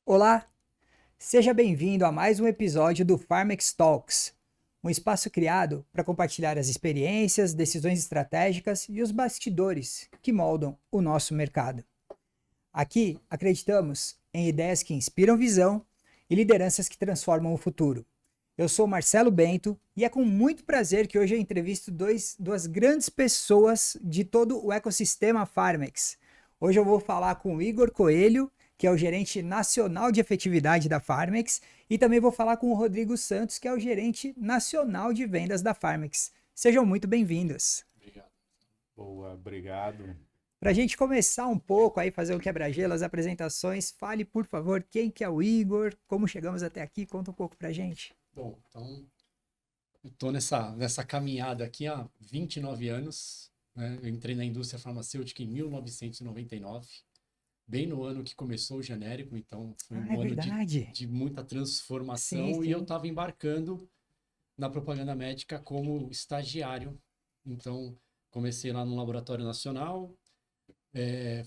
Olá, seja bem-vindo a mais um episódio do Farmex Talks, um espaço criado para compartilhar as experiências, decisões estratégicas e os bastidores que moldam o nosso mercado. Aqui acreditamos em ideias que inspiram visão e lideranças que transformam o futuro. Eu sou Marcelo Bento e é com muito prazer que hoje eu entrevisto duas grandes pessoas de todo o ecossistema Farmex. Hoje eu vou falar com o Igor Coelho, que é o gerente nacional de efetividade da Farmex, e também vou falar com o Rodrigo Santos, que é o gerente nacional de vendas da Farmex. Sejam muito bem-vindos. Obrigado. Boa, obrigado. Para a gente começar um pouco aí, fazer um quebra-gelo, as apresentações, fale, por favor, quem que é o Igor, como chegamos até aqui, conta um pouco para a gente. Bom, então, eu estou nessa caminhada aqui há 29 anos, né? Eu entrei na indústria farmacêutica em 1999, bem no ano que começou o genérico, então foi Ah, é um ano verdade. de muita Sim, transformação e eu sim. estava embarcando na propaganda médica como estagiário. Então, comecei lá no Laboratório Nacional.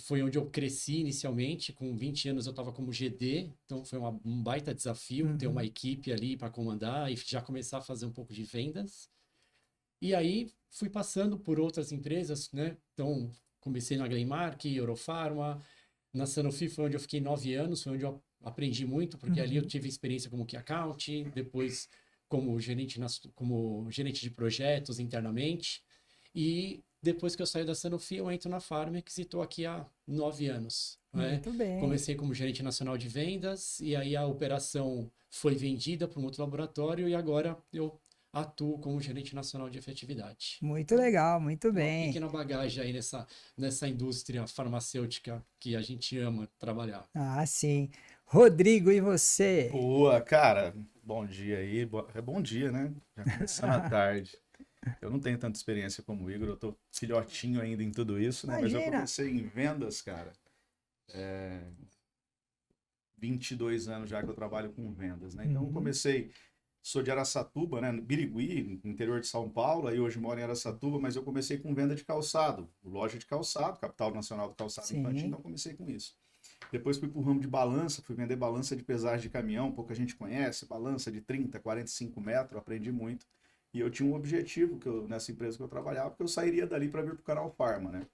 Foi onde eu cresci inicialmente, com 20 anos eu estava como GD, então foi um baita desafio ter uma Uhum. equipe ali para comandar e já começar a fazer um pouco de vendas. E aí fui passando por outras empresas, né? Então comecei na Glenmark, Eurofarma, na Sanofi foi onde eu fiquei 9 anos, foi onde eu aprendi muito, porque ali eu Uhum. tive experiência como Key Account, depois como gerente de projetos internamente. E depois que eu saio da Sanofi, eu entro na Farmex e estou aqui há 9 anos. Né? Muito bem. Comecei como gerente nacional de vendas e aí a operação foi vendida para um outro laboratório e agora eu atuo como gerente nacional de efetividade. Muito Então, legal, muito uma bem. pequena bagagem aí nessa indústria farmacêutica que a gente ama trabalhar. Ah, sim. Rodrigo, e você? Boa, cara. Bom dia aí. É bom dia, né? Já começando a tarde. Eu não tenho tanta experiência como o Igor, eu tô filhotinho ainda em tudo isso, né? Mas eu Imagina. comecei em vendas, cara. 22 anos já que eu trabalho com vendas, né? Então eu Uhum. comecei, sou de Araçatuba, né? Birigui, interior de São Paulo, aí hoje moro em Araçatuba, mas eu comecei com venda de calçado, loja de calçado, capital nacional do calçado infantil, Sim. então comecei com isso. Depois fui para o ramo de balança, fui vender balança de pesagem de caminhão, pouca gente conhece, balança de 30, 45 metros, aprendi muito. E eu tinha um objetivo nessa empresa que eu trabalhava, porque eu sairia dali para vir para o Canal Farma, né?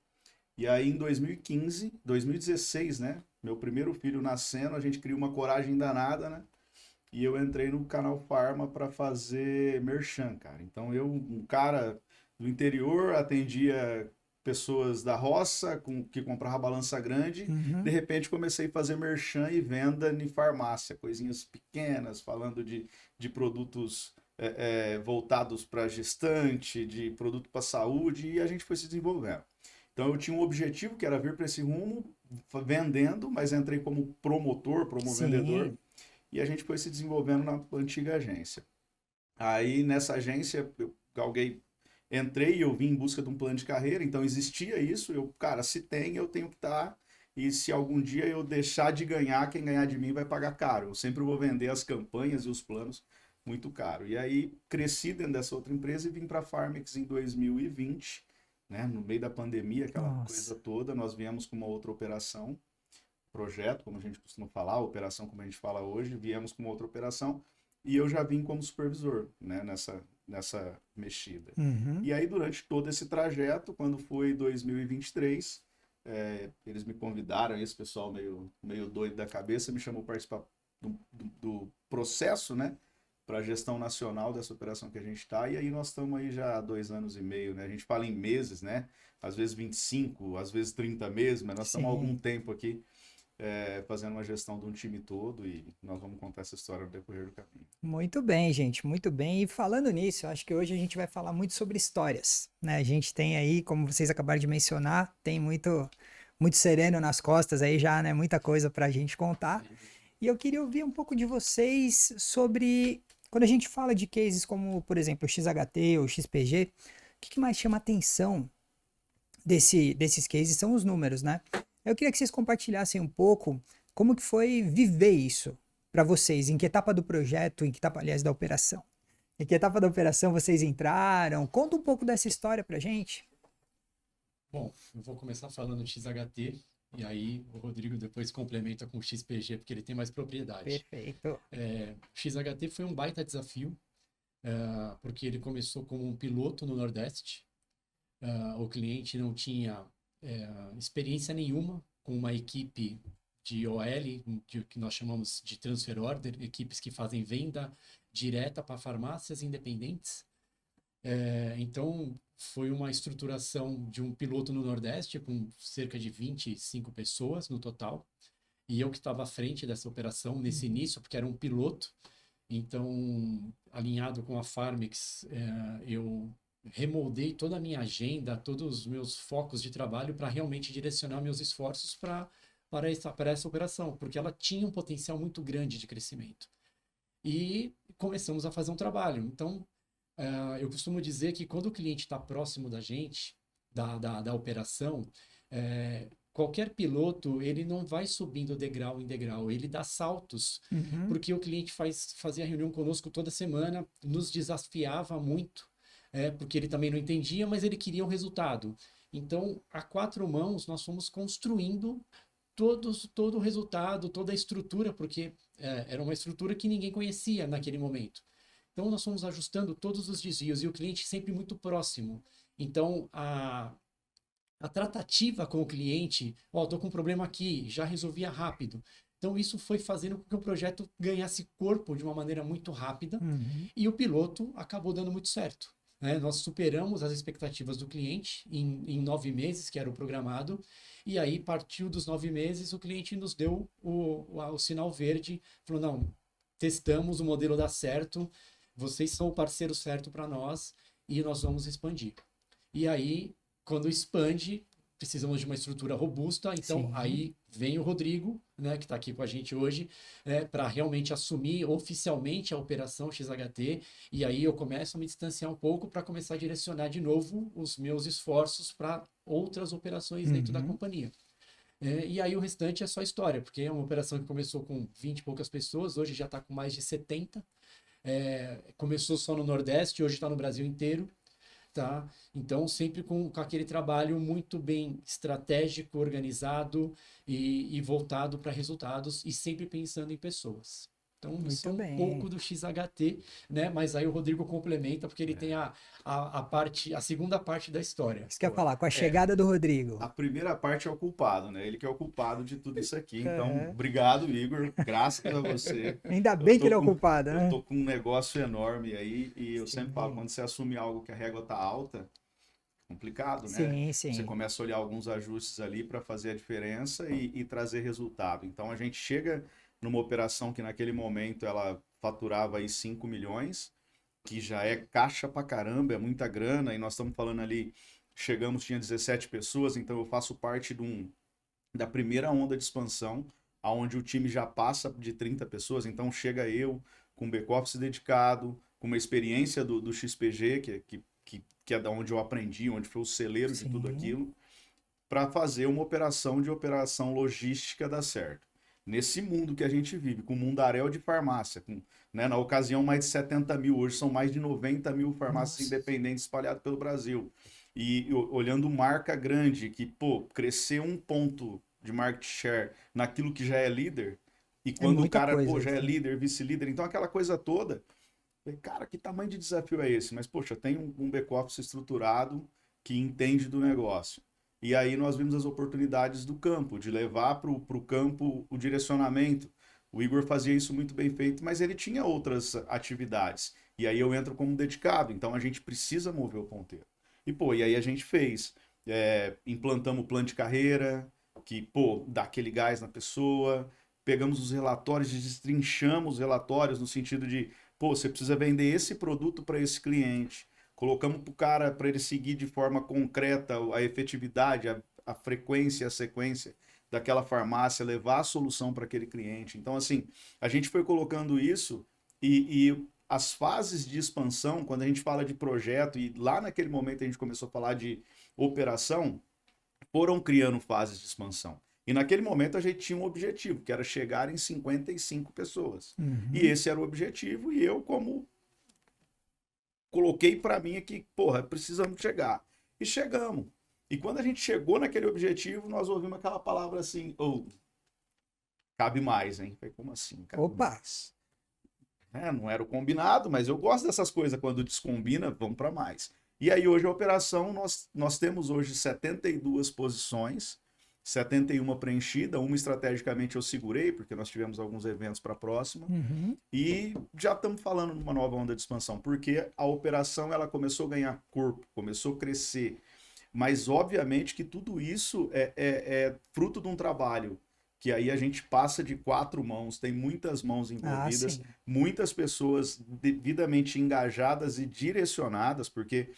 E aí em 2015, 2016, né? Meu primeiro filho nascendo, a gente criou uma coragem danada, né? E eu entrei no Canal Farma para fazer merchan, cara. Então eu, um cara do interior, atendia pessoas da roça que compravam balança grande. De Uhum. repente comecei a fazer merchan e venda em farmácia, coisinhas pequenas, falando de produtos voltados para gestante, de produto para saúde, e a gente foi se desenvolvendo. Então eu tinha um objetivo que era vir para esse rumo vendendo, mas entrei como promotor, promovendedor, Sim. e a gente foi se desenvolvendo na antiga agência. Aí nessa agência eu galguei, entrei e eu vim em busca de um plano de carreira, então existia isso, eu, cara, se tem, eu tenho que estar, e se algum dia eu deixar de ganhar, quem ganhar de mim vai pagar caro. Eu sempre vou vender as campanhas e os planos muito caro. E aí cresci dentro dessa outra empresa e vim para a Farmex em 2020, né, no meio da pandemia, aquela Nossa. coisa toda, nós viemos com uma outra operação, projeto, como a gente costuma falar, operação como a gente fala hoje, viemos com outra operação e eu já vim como supervisor, né, nessa mexida. Uhum. E aí, durante todo esse trajeto, quando foi 2023, eles me convidaram, esse pessoal meio doido da cabeça, me chamou para participar do processo, né, para a gestão nacional dessa operação que a gente está, e aí nós estamos aí já há 2 anos e meio, né? A gente fala em meses, né? Às vezes 25, às vezes 30 meses, mas nós estamos há algum Sim. tempo aqui fazendo uma gestão de um time todo e nós vamos contar essa história no decorrer do caminho. Muito bem, gente, muito bem. E falando nisso, eu acho que hoje a gente vai falar muito sobre histórias, né? A gente tem aí, como vocês acabaram de mencionar, tem muito sereno nas costas aí já, né? Muita coisa pra gente contar. Sim. E eu queria ouvir um pouco de vocês sobre quando a gente fala de cases como, por exemplo, o XHT ou o XPG, o que que mais chama atenção desses cases são os números, né? Eu queria que vocês compartilhassem um pouco como que foi viver isso para vocês, em que etapa do projeto, em que etapa, aliás, da operação. Em que etapa da operação vocês entraram? Conta um pouco dessa história pra gente. Bom, eu vou começar falando de XHT. E aí o Rodrigo depois complementa com o XPG, porque ele tem mais propriedade. Perfeito. XHT foi um baita desafio, porque ele começou como um piloto no Nordeste. O cliente não tinha experiência nenhuma com uma equipe de OL, que nós chamamos de transfer order, equipes que fazem venda direta para farmácias independentes. Então, foi uma estruturação de um piloto no Nordeste, com cerca de 25 pessoas no total. E eu que estava à frente dessa operação nesse início, porque era um piloto. Então, alinhado com a Farmex, eu remoldei toda a minha agenda, todos os meus focos de trabalho para realmente direcionar meus esforços para essa operação, porque ela tinha um potencial muito grande de crescimento. E começamos a fazer um trabalho. Então, eu costumo dizer que quando o cliente está próximo da gente, da operação, qualquer piloto, ele não vai subindo degrau em degrau, ele dá saltos, porque o cliente fazia reunião conosco toda semana, nos desafiava muito, porque ele também não entendia, mas ele queria o resultado. Então, a quatro mãos, nós fomos construindo todo o resultado, toda a estrutura, porque era uma estrutura que ninguém conhecia naquele momento. Então, nós fomos ajustando todos os desvios e o cliente sempre muito próximo. Então, a tratativa com o cliente, estou com um problema aqui, já resolvia rápido. Então, isso foi fazendo com que o projeto ganhasse corpo de uma maneira muito rápida e o piloto acabou dando muito certo. Nós superamos as expectativas do cliente em 9 meses, que era o programado, e aí partiu dos 9 meses, o cliente nos deu o sinal verde, falou, não, testamos, o modelo dá certo, vocês são o parceiro certo para nós e nós vamos expandir. E aí, quando expande, precisamos de uma estrutura robusta, então aí vem o Rodrigo, que está aqui com a gente hoje, para realmente assumir oficialmente a operação XHT, e aí eu começo a me distanciar um pouco para começar a direcionar de novo os meus esforços para outras operações dentro da companhia. E aí o restante é só história, porque é uma operação que começou com 20 e poucas pessoas, hoje já está com mais de 70, começou só no Nordeste, hoje está no Brasil inteiro. Tá? Então, sempre com aquele trabalho muito bem estratégico, organizado e voltado para resultados e sempre pensando em pessoas. Então, isso é um pouco do XHT, né? Mas aí o Rodrigo complementa, porque ele tem a segunda parte da história. Isso que eu ia falar, com a chegada do Rodrigo. A primeira parte é o culpado, né? Ele que é o culpado de tudo isso aqui. Então, obrigado, Igor. Graças a você. Ainda bem que ele é o culpado, né? Eu tô com um negócio enorme aí e eu sempre falo, quando você assume algo que a régua tá alta, complicado, né? Sim. Você começa a olhar alguns ajustes ali para fazer a diferença e trazer resultado. Então, a gente chega numa operação que naquele momento ela faturava aí 5 milhões, que já é caixa pra caramba, é muita grana, e nós estamos falando ali, chegamos, tinha 17 pessoas, então eu faço parte da primeira onda de expansão, onde o time já passa de 30 pessoas, então chega eu com back-office dedicado, com uma experiência do XPG, que é da onde eu aprendi, onde foi o celeiro de tudo aquilo, para fazer uma operação logística dar certo. Nesse mundo que a gente vive, com mundaréu de farmácia, na ocasião mais de 70 mil, hoje são mais de 90 mil farmácias independentes espalhadas pelo Brasil. E olhando marca grande, que, crescer um ponto de market share naquilo que já é líder, e quando o cara, já é líder, vice-líder, então aquela coisa toda, cara, que tamanho de desafio é esse? Mas, poxa, tem um back-office estruturado que entende do negócio. E aí nós vimos as oportunidades do campo, de levar para o campo o direcionamento. O Igor fazia isso muito bem feito, mas ele tinha outras atividades. E aí eu entro como dedicado, então a gente precisa mover o ponteiro. E aí a gente fez, implantamos o plano de carreira, que, dá aquele gás na pessoa, pegamos os relatórios, destrinchamos os relatórios no sentido de, você precisa vender esse produto para esse cliente. Colocamos para o cara, para ele seguir de forma concreta a efetividade, a frequência, a sequência daquela farmácia, levar a solução para aquele cliente. Então, assim, a gente foi colocando isso e as fases de expansão, quando a gente fala de projeto, e lá naquele momento a gente começou a falar de operação, foram criando fases de expansão. E naquele momento a gente tinha um objetivo, que era chegar em 55 pessoas. E esse era o objetivo, e eu, como coloquei para mim aqui, precisamos chegar. E chegamos. E quando a gente chegou naquele objetivo, nós ouvimos aquela palavra assim, ou cabe mais, hein? Falei, como assim? Cabe Opa! mais? Não era o combinado, mas eu gosto dessas coisas, quando descombina, vamos para mais. E aí hoje a operação, nós temos hoje 72 posições, 71 preenchida, uma estrategicamente eu segurei, porque nós tivemos alguns eventos para a próxima, Uhum. e já estamos falando numa nova onda de expansão, porque a operação ela começou a ganhar corpo, começou a crescer, mas obviamente que tudo isso é fruto de um trabalho que aí a gente passa de 4 mãos, tem muitas mãos envolvidas, sim. muitas pessoas devidamente engajadas e direcionadas, porque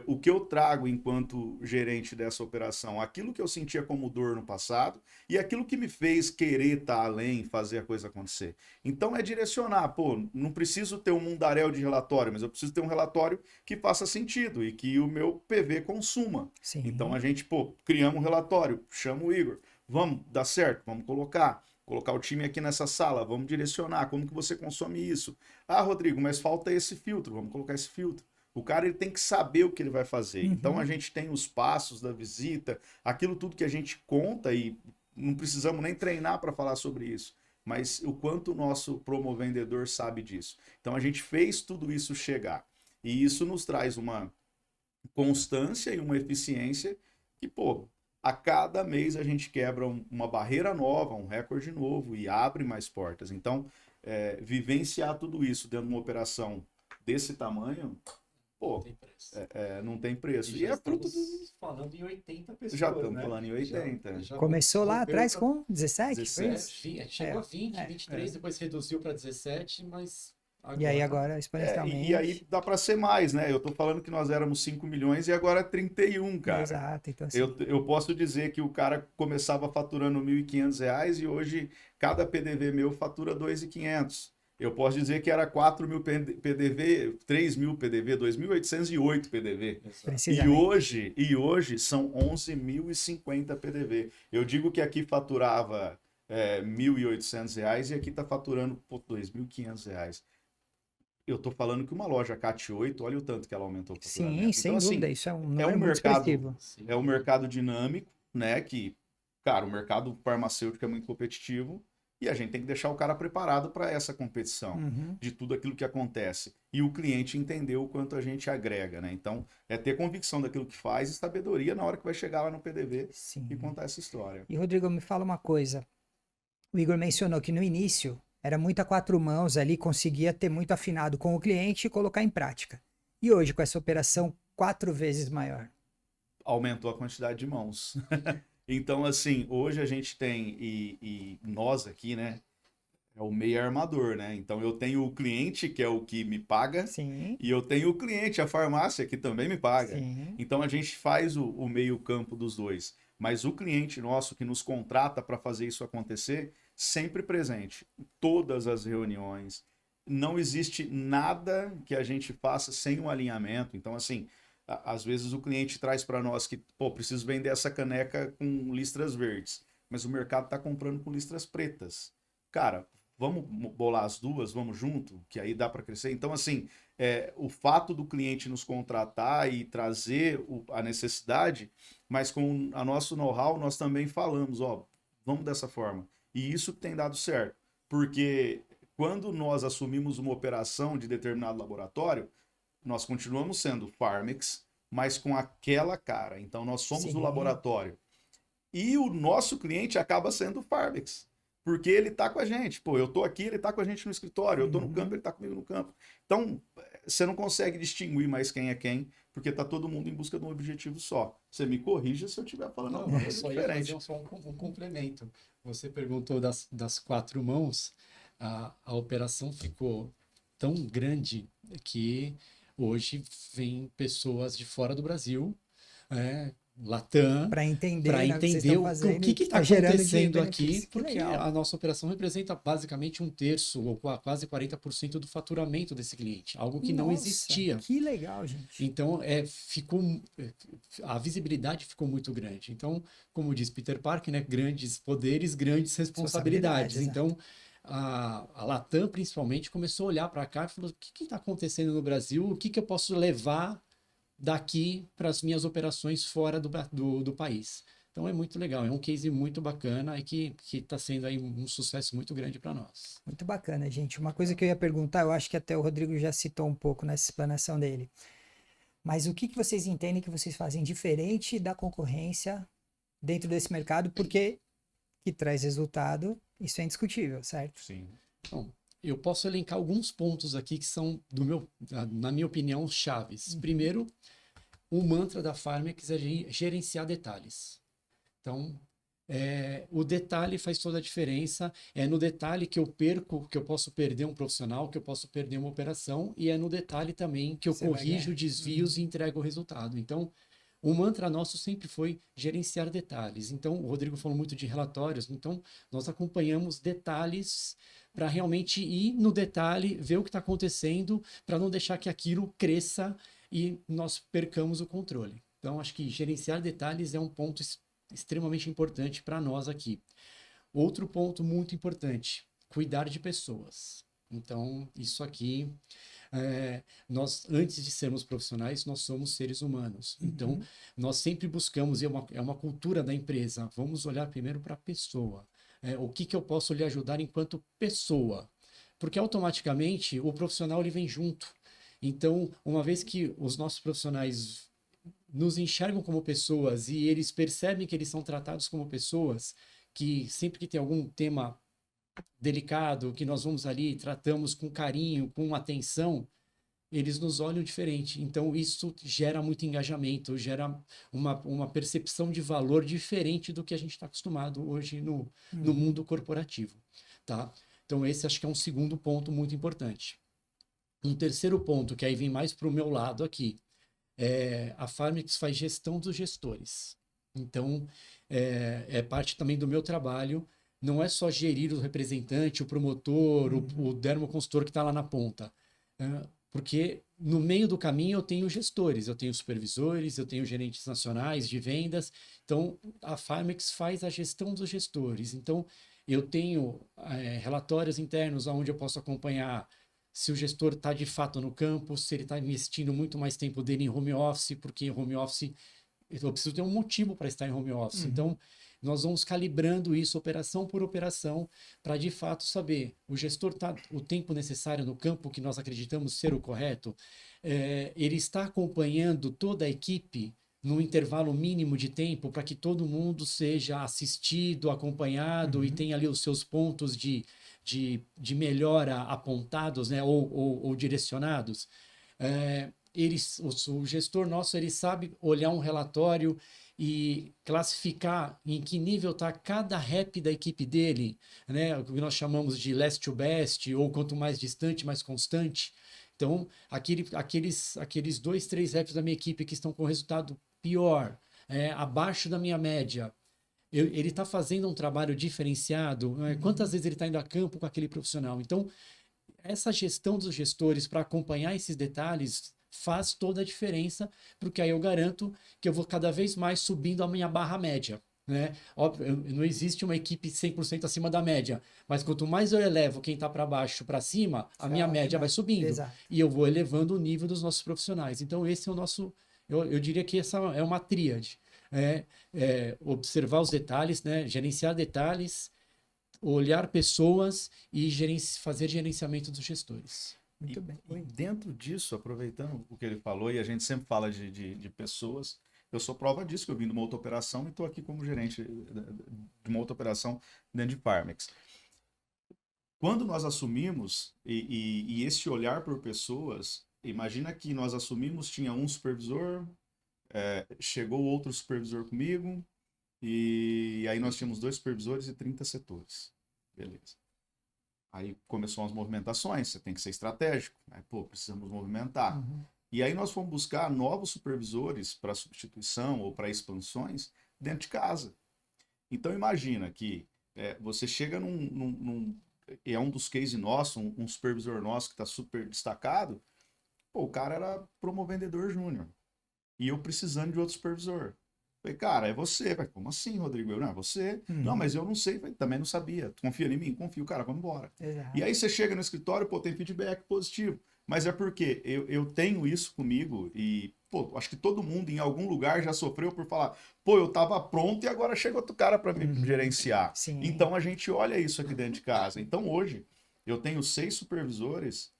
o que eu trago enquanto gerente dessa operação, aquilo que eu sentia como dor no passado e aquilo que me fez querer estar além, fazer a coisa acontecer. Então é direcionar, pô, não preciso ter um mundaréu de relatório, mas eu preciso ter um relatório que faça sentido e que o meu PV consuma. Sim. Então a gente, pô, criamos um relatório, chama o Igor, vamos, dá certo, vamos colocar o time aqui nessa sala, vamos direcionar, como que você consome isso? Ah, Rodrigo, mas falta esse filtro, vamos colocar esse filtro. O cara ele tem que saber o que ele vai fazer. Uhum. Então a gente tem os passos da visita, aquilo tudo que a gente conta e não precisamos nem treinar para falar sobre isso. Mas o quanto o nosso promovendedor sabe disso. Então a gente fez tudo isso chegar. E isso nos traz uma constância e uma eficiência que, pô, a cada mês a gente quebra uma barreira nova, um recorde novo e abre mais portas. Então, vivenciar tudo isso dentro de uma operação desse tamanho, pô, não tem preço. E é fruto estamos falando em 80 pessoas, Já estamos né? falando em 80. Já Começou lá rompeu atrás pra- com 17, foi 17. isso? Chegou a 20, 23, é. depois reduziu para 17, mas E aí agora, exponencialmente. E aí dá para ser mais, né? Eu tô falando que nós éramos 5 milhões e agora é 31, cara. Exato, então assim, Eu posso dizer que o cara começava faturando R$ 1.500 e hoje cada PDV meu fatura 2.500. Eu posso dizer que era 4.000 PDV, 3.000 PDV, 2.808 PDV. precisamente. E hoje são 11.050 PDV. Eu digo que aqui faturava R$ 1.800 e aqui está faturando R$ 2.500. Eu tô falando que uma loja CAT 8, olha o tanto que ela aumentou o Sim, faturamento. sem Então, dúvida, assim, isso é um é número um muito mercado, expressivo. é um mercado dinâmico, né? Que, cara, o mercado farmacêutico é muito competitivo e a gente tem que deixar o cara preparado para essa competição Uhum. de tudo aquilo que acontece. E o cliente entender o quanto a gente agrega, né? Então, é ter convicção daquilo que faz e sabedoria na hora que vai chegar lá no PDV Sim. e contar essa história. E Rodrigo, me fala uma coisa. O Igor mencionou que no início era muito a 4 mãos ali, conseguia ter muito afinado com o cliente e colocar em prática. E hoje, com essa operação 4 vezes maior. Aumentou a quantidade de mãos. Então, assim, hoje a gente tem, e nós aqui, né? É o meio armador, né? Então eu tenho o cliente, que é o que me paga, Sim, e eu tenho o cliente, a farmácia, que também me paga. sim. Então a gente faz o meio campo dos dois. Mas o cliente nosso que nos contrata para fazer isso acontecer, sempre presente. Em todas as reuniões. Não existe nada que a gente faça sem um alinhamento. Então, assim, às vezes o cliente traz para nós que, pô, preciso vender essa caneca com listras verdes. Mas o mercado está comprando com listras pretas. Cara, vamos bolar as duas, vamos junto, que aí dá para crescer. Então, assim, o fato do cliente nos contratar e trazer a necessidade, mas com a nosso know-how, nós também falamos, ó, vamos dessa forma. E isso tem dado certo, porque quando nós assumimos uma operação de determinado laboratório, nós continuamos sendo Pharmex, mas com aquela cara. Então, nós somos Sim. o laboratório. E o nosso cliente acaba sendo o Pharmex. Porque ele tá com a gente. Pô, eu tô aqui, ele tá com a gente no escritório. Eu tô no campo, ele tá comigo no campo. Então, você não consegue distinguir mais quem é quem, porque tá todo mundo em busca de um objetivo só. Você me corrija se eu estiver falando Não, alguma eu coisa só ia diferente. fazer só um complemento. Você perguntou das 4 mãos, a operação ficou tão grande que hoje vem pessoas de fora do Brasil, Latam, Para entender, para né, o que vocês entender estão o fazendo que e está gerando de acontecendo benefício. aqui, Que porque legal. a nossa operação representa basicamente 1/3 ou quase 40% do faturamento desse cliente, algo que não Nossa, existia. Que legal, gente. Então, a visibilidade ficou muito grande. Então, como diz Peter Parker, né, grandes poderes, grandes responsabilidades. Responsabilidades, Então, a Latam, principalmente, começou a olhar para cá e falou: o que está acontecendo no Brasil? O que eu posso levar daqui para as minhas operações fora do país. Então é muito legal, é um case muito bacana e que está sendo aí um sucesso muito grande para nós. Muito bacana, gente. Uma coisa que eu ia perguntar, eu acho que até o Rodrigo já citou um pouco nessa explanação dele. Mas o que vocês entendem que vocês fazem diferente da concorrência dentro desse mercado? Porque que traz resultado, isso é indiscutível, certo? Sim. Então, eu posso elencar alguns pontos aqui que são, na minha opinião, chaves. Primeiro, o mantra da Farmex é gerenciar detalhes. Então, o detalhe faz toda a diferença. É no detalhe que eu posso perder um profissional, que eu posso perder uma operação, e é no detalhe também que eu corrijo desvios e entrego o resultado. Então, o mantra nosso sempre foi gerenciar detalhes. Então, o Rodrigo falou muito de relatórios, então nós acompanhamos detalhes para realmente ir no detalhe, ver o que está acontecendo, para não deixar que aquilo cresça e nós percamos o controle. Então, acho que gerenciar detalhes é um ponto extremamente importante para nós aqui. Outro ponto muito importante, cuidar de pessoas. Então, isso aqui, nós, antes de sermos profissionais, nós somos seres humanos. Então, nós sempre buscamos, e é uma cultura da empresa, vamos olhar primeiro para a pessoa. O que eu posso lhe ajudar enquanto pessoa? Porque automaticamente o profissional ele vem junto. Então, uma vez que os nossos profissionais nos enxergam como pessoas e eles percebem que eles são tratados como pessoas, que sempre que tem algum tema delicado, que nós vamos ali, tratamos com carinho, com atenção, eles nos olham diferente. Então, isso gera muito engajamento, gera uma percepção de valor diferente do que a gente está acostumado hoje no mundo corporativo. Tá? Então, esse acho que é um segundo ponto muito importante. Um terceiro ponto, que aí vem mais para o meu lado aqui, a Farmex faz gestão dos gestores. Então, é parte também do meu trabalho. Não é só gerir o representante, o promotor, o dermoconsultor que está lá na ponta. Porque no meio do caminho eu tenho gestores, eu tenho supervisores, eu tenho gerentes nacionais de vendas. Então, a Farmex faz a gestão dos gestores. Então, eu tenho relatórios internos onde eu posso acompanhar se o gestor está de fato no campo, se ele está investindo muito mais tempo dele em home office, porque em home office eu preciso ter um motivo para estar em home office. Então, nós vamos calibrando isso operação por operação para de fato saber o gestor está o tempo necessário no campo que nós acreditamos ser o correto, ele está acompanhando toda a equipe no intervalo mínimo de tempo para que todo mundo seja assistido, acompanhado e tenha ali os seus pontos de melhora apontados, né, ou direcionados. O gestor nosso ele sabe olhar um relatório e classificar em que nível está cada rep da equipe dele, né, o que nós chamamos de last to best, ou quanto mais distante, mais constante. Então, aqueles 2, 3 reps da minha equipe que estão com resultado pior, abaixo da minha média, ele está fazendo um trabalho diferenciado, né? Quantas vezes ele está indo a campo com aquele profissional? Então, essa gestão dos gestores para acompanhar esses detalhes faz toda a diferença, porque aí eu garanto que eu vou cada vez mais subindo a minha barra média. Né? Óbvio, não existe uma equipe 100% acima da média, mas quanto mais eu elevo quem está para baixo para cima, a minha média vai subindo. Exato. E eu vou elevando o nível dos nossos profissionais. Então, esse é o nosso... Eu diria que essa é uma tríade. Observar os detalhes, né? Gerenciar detalhes, olhar pessoas e fazer gerenciamento dos gestores. Muito bem. E dentro disso, aproveitando o que ele falou, e a gente sempre fala de pessoas, eu sou prova disso, que eu vim de uma outra operação e estou aqui como gerente de uma outra operação dentro de Farmex. Quando nós assumimos, e esse olhar por pessoas, imagina que nós assumimos, tinha um supervisor, chegou outro supervisor comigo, e aí nós tínhamos 2 supervisores e 30 setores. Beleza. Aí começou as movimentações, você tem que ser estratégico, né? Pô, precisamos movimentar. E aí nós fomos buscar novos supervisores para substituição ou para expansões dentro de casa. Então imagina que você chega é um dos cases nossos, um supervisor nosso que está super destacado, pô, o cara era promovendedor júnior. E eu precisando de outro supervisor. Falei, cara, é você. Falei, como assim, Rodrigo? Eu, não, é você. Não, mas eu não sei. Falei, também não sabia. Tu confia em mim? Confio, cara, vamos embora. Exato. E aí você chega no escritório, pô, tem feedback positivo. Mas é porque eu tenho isso comigo e pô, acho que todo mundo em algum lugar já sofreu por falar, pô, eu tava pronto e agora chega outro cara para me gerenciar. Sim. Então a gente olha isso aqui dentro de casa. Então hoje eu tenho 6 supervisores,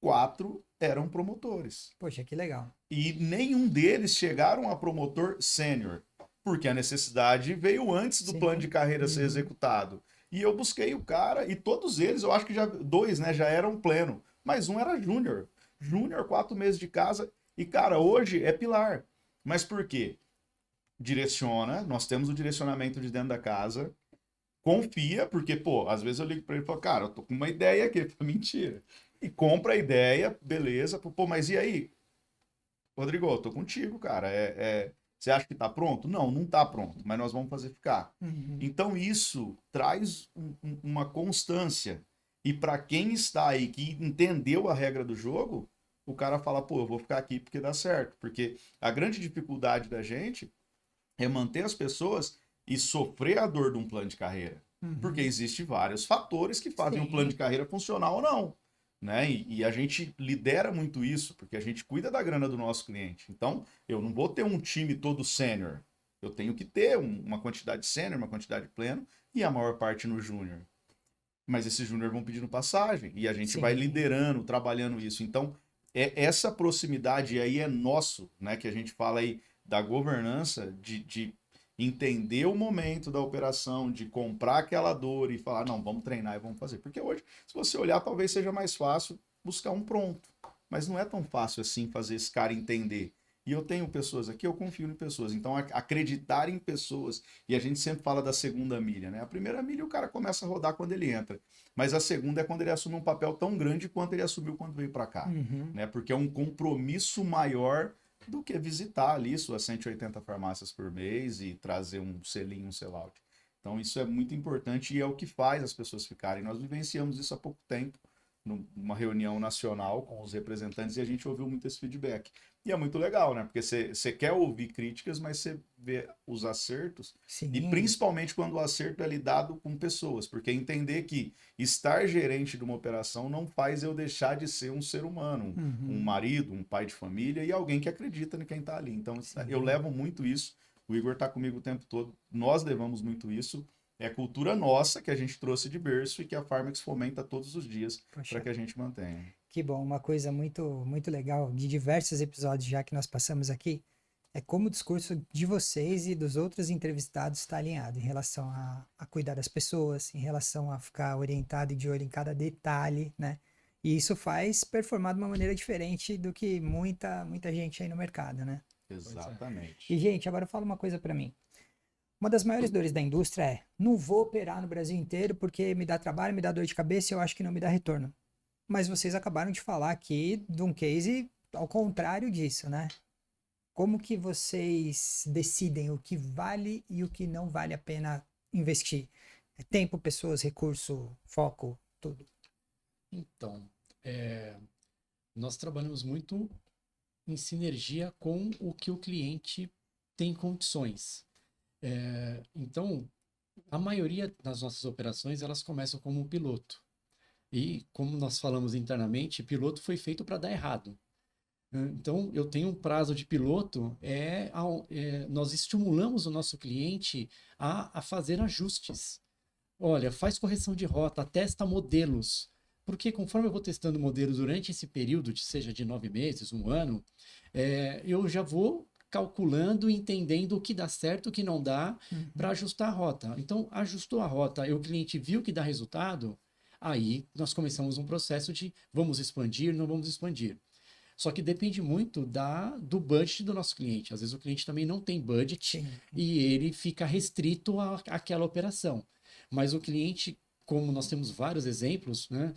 4 eram promotores. Poxa, que legal. E nenhum deles chegaram a promotor sênior, porque a necessidade veio antes do Sim. plano de carreira ser executado. E eu busquei o cara, e todos eles, eu acho que já 2, né, já eram pleno, mas um era júnior. Júnior, 4 meses de casa, e cara, hoje é pilar. Mas por quê? Direciona, nós temos o direcionamento de dentro da casa, confia, porque, pô, às vezes eu ligo pra ele e falo, cara, eu tô com uma ideia aqui, mentira. E compra a ideia, beleza, pô, mas e aí? Rodrigo, eu tô contigo, cara. Você acha que tá pronto? Não, não tá pronto, mas nós vamos fazer ficar. Então isso traz uma constância. E para quem está aí, que entendeu a regra do jogo, o cara fala, pô, eu vou ficar aqui porque dá certo. Porque a grande dificuldade da gente é manter as pessoas e sofrer a dor de um plano de carreira. Porque existem vários fatores que fazem Sim. um plano de carreira funcionar ou não. Né? E a gente lidera muito isso, porque a gente cuida da grana do nosso cliente. Então, eu não vou ter um time todo sênior. Eu tenho que ter uma quantidade sênior, uma quantidade pleno, e a maior parte no júnior. Mas esses júnior vão pedindo passagem, e a gente vai liderando, trabalhando isso. Então, essa proximidade aí é nosso, né? Que a gente fala aí da governança, de entender o momento da operação, de comprar aquela dor e falar, não, vamos treinar e vamos fazer. Porque hoje, se você olhar, talvez seja mais fácil buscar um pronto. Mas não é tão fácil assim fazer esse cara entender. E eu tenho pessoas aqui, eu confio em pessoas. Então, acreditar em pessoas. E a gente sempre fala da segunda milha, né? A primeira milha o cara começa a rodar quando ele entra. Mas a segunda é quando ele assume um papel tão grande quanto ele assumiu quando veio para cá. Né? Porque é um compromisso maior do que visitar ali suas 180 farmácias por mês e trazer um selinho, um sellout. Então isso é muito importante e é o que faz as pessoas ficarem. Nós vivenciamos isso há pouco tempo, numa reunião nacional com os representantes e a gente ouviu muito esse feedback. E é muito legal, né? Porque você quer ouvir críticas, mas você vê os acertos. Sim. E principalmente quando o acerto é lidado com pessoas. Porque entender que estar gerente de uma operação não faz eu deixar de ser um ser humano. Um marido, um pai de família e alguém que acredita em quem está ali. Então eu levo muito isso. O Igor está comigo o tempo todo. Nós levamos muito isso. É cultura nossa que a gente trouxe de berço e que a Farmex fomenta todos os dias para que a gente mantenha. Que bom, uma coisa muito, muito legal de diversos episódios já que nós passamos aqui é como o discurso de vocês e dos outros entrevistados está alinhado em relação a cuidar das pessoas, em relação a ficar orientado e de olho em cada detalhe, né? E isso faz performar de uma maneira diferente do que muita gente aí no mercado, né? Exatamente. E, gente, agora fala uma coisa para mim. Uma das maiores dores da indústria é, não vou operar no Brasil inteiro porque me dá trabalho, me dá dor de cabeça e eu acho que não me dá retorno. Mas vocês acabaram de falar aqui de um case ao contrário disso, né? Como que vocês decidem o que vale e o que não vale a pena investir? É tempo, pessoas, recurso, foco, tudo. Então, nós trabalhamos muito em sinergia com o que o cliente tem condições. Então, a maioria das nossas operações, elas começam como um piloto. E, como nós falamos internamente, piloto foi feito para dar errado. Então, eu tenho um prazo de piloto, nós estimulamos o nosso cliente a fazer ajustes. Olha, faz correção de rota, testa modelos. Porque conforme eu vou testando modelos durante esse período, seja de 9 meses, 1 ano, eu já vou calculando e entendendo o que dá certo, o que não dá, para ajustar a rota. Então, ajustou a rota e o cliente viu que dá resultado, aí nós começamos um processo de vamos expandir, não vamos expandir. Só que depende muito do budget do nosso cliente. Às vezes o cliente também não tem budget e ele fica restrito àquela operação. Mas o cliente, como nós temos vários exemplos, né,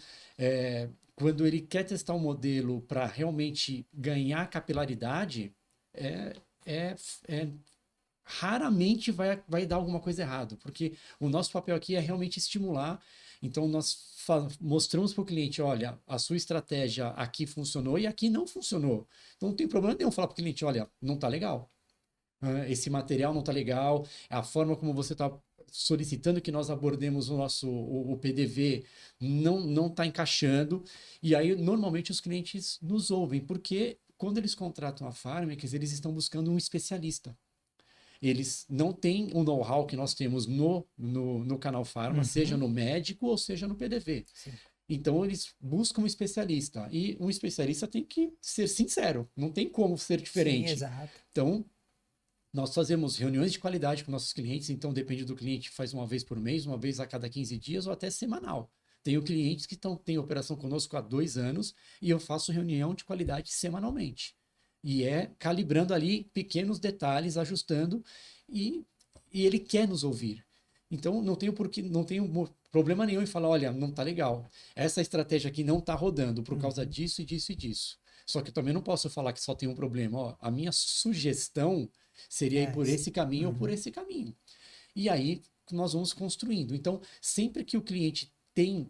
quando ele quer testar um modelo para realmente ganhar capilaridade, raramente vai dar alguma coisa errado, porque o nosso papel aqui é realmente estimular. Então, nós mostramos para o cliente, olha, a sua estratégia aqui funcionou e aqui não funcionou. Então, não tem problema nenhum falar para o cliente, olha, não está legal. Esse material não está legal, a forma como você está solicitando que nós abordemos o PDV não está encaixando. E aí, normalmente, os clientes nos ouvem, porque quando eles contratam a Pharmex, eles estão buscando um especialista. Eles não têm o know-how que nós temos no Canal Pharma, seja no médico ou seja no PDV. Sim. Então, eles buscam um especialista. E um especialista tem que ser sincero, não tem como ser diferente. Sim, exato. Então, nós fazemos reuniões de qualidade com nossos clientes, então depende do cliente, faz uma vez por mês, uma vez a cada 15 dias ou até semanal. Tenho clientes que têm operação conosco há 2 anos e eu faço reunião de qualidade semanalmente. E é calibrando ali pequenos detalhes, ajustando, e ele quer nos ouvir. Então não tenho problema nenhum em falar, olha, não tá legal. Essa estratégia aqui não tá rodando por causa disso e disso e disso. Só que eu também não posso falar que só tem um problema. Ó, a minha sugestão seria ir por esse caminho ou por esse caminho. E aí nós vamos construindo. Então, sempre que o cliente tem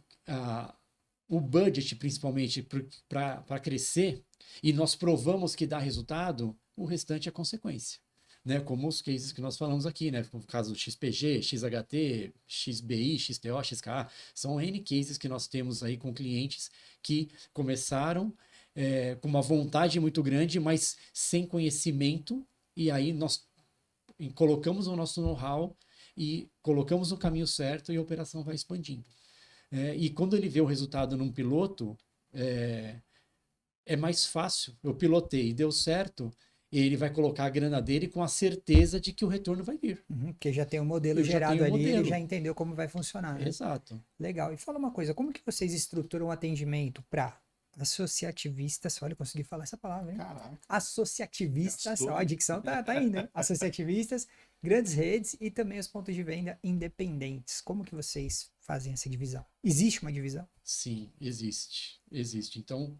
o budget, principalmente, para crescer, e nós provamos que dá resultado, o restante é consequência. Né? Como os cases que nós falamos aqui, né? No caso do XPG, XHT, XBI, XTO, XKA, são N cases que nós temos aí com clientes que começaram com uma vontade muito grande, mas sem conhecimento, e aí nós colocamos o nosso know-how e colocamos no caminho certo e a operação vai expandindo. E quando ele vê o resultado num piloto, é mais fácil. Eu pilotei e deu certo, ele vai colocar a grana dele com a certeza de que o retorno vai vir. Porque já tem um modelo gerado ali, ele já entendeu como vai funcionar. Né? Exato. Legal. E fala uma coisa, como que vocês estruturam o atendimento para associativistas? Olha, eu consegui falar essa palavra, hein? Caraca. Associativistas, ó, a dicção tá indo, hein? Associativistas, grandes redes e também os pontos de venda independentes. Como que vocês fazem essa divisão? Existe uma divisão? Sim, existe. Existe. Então,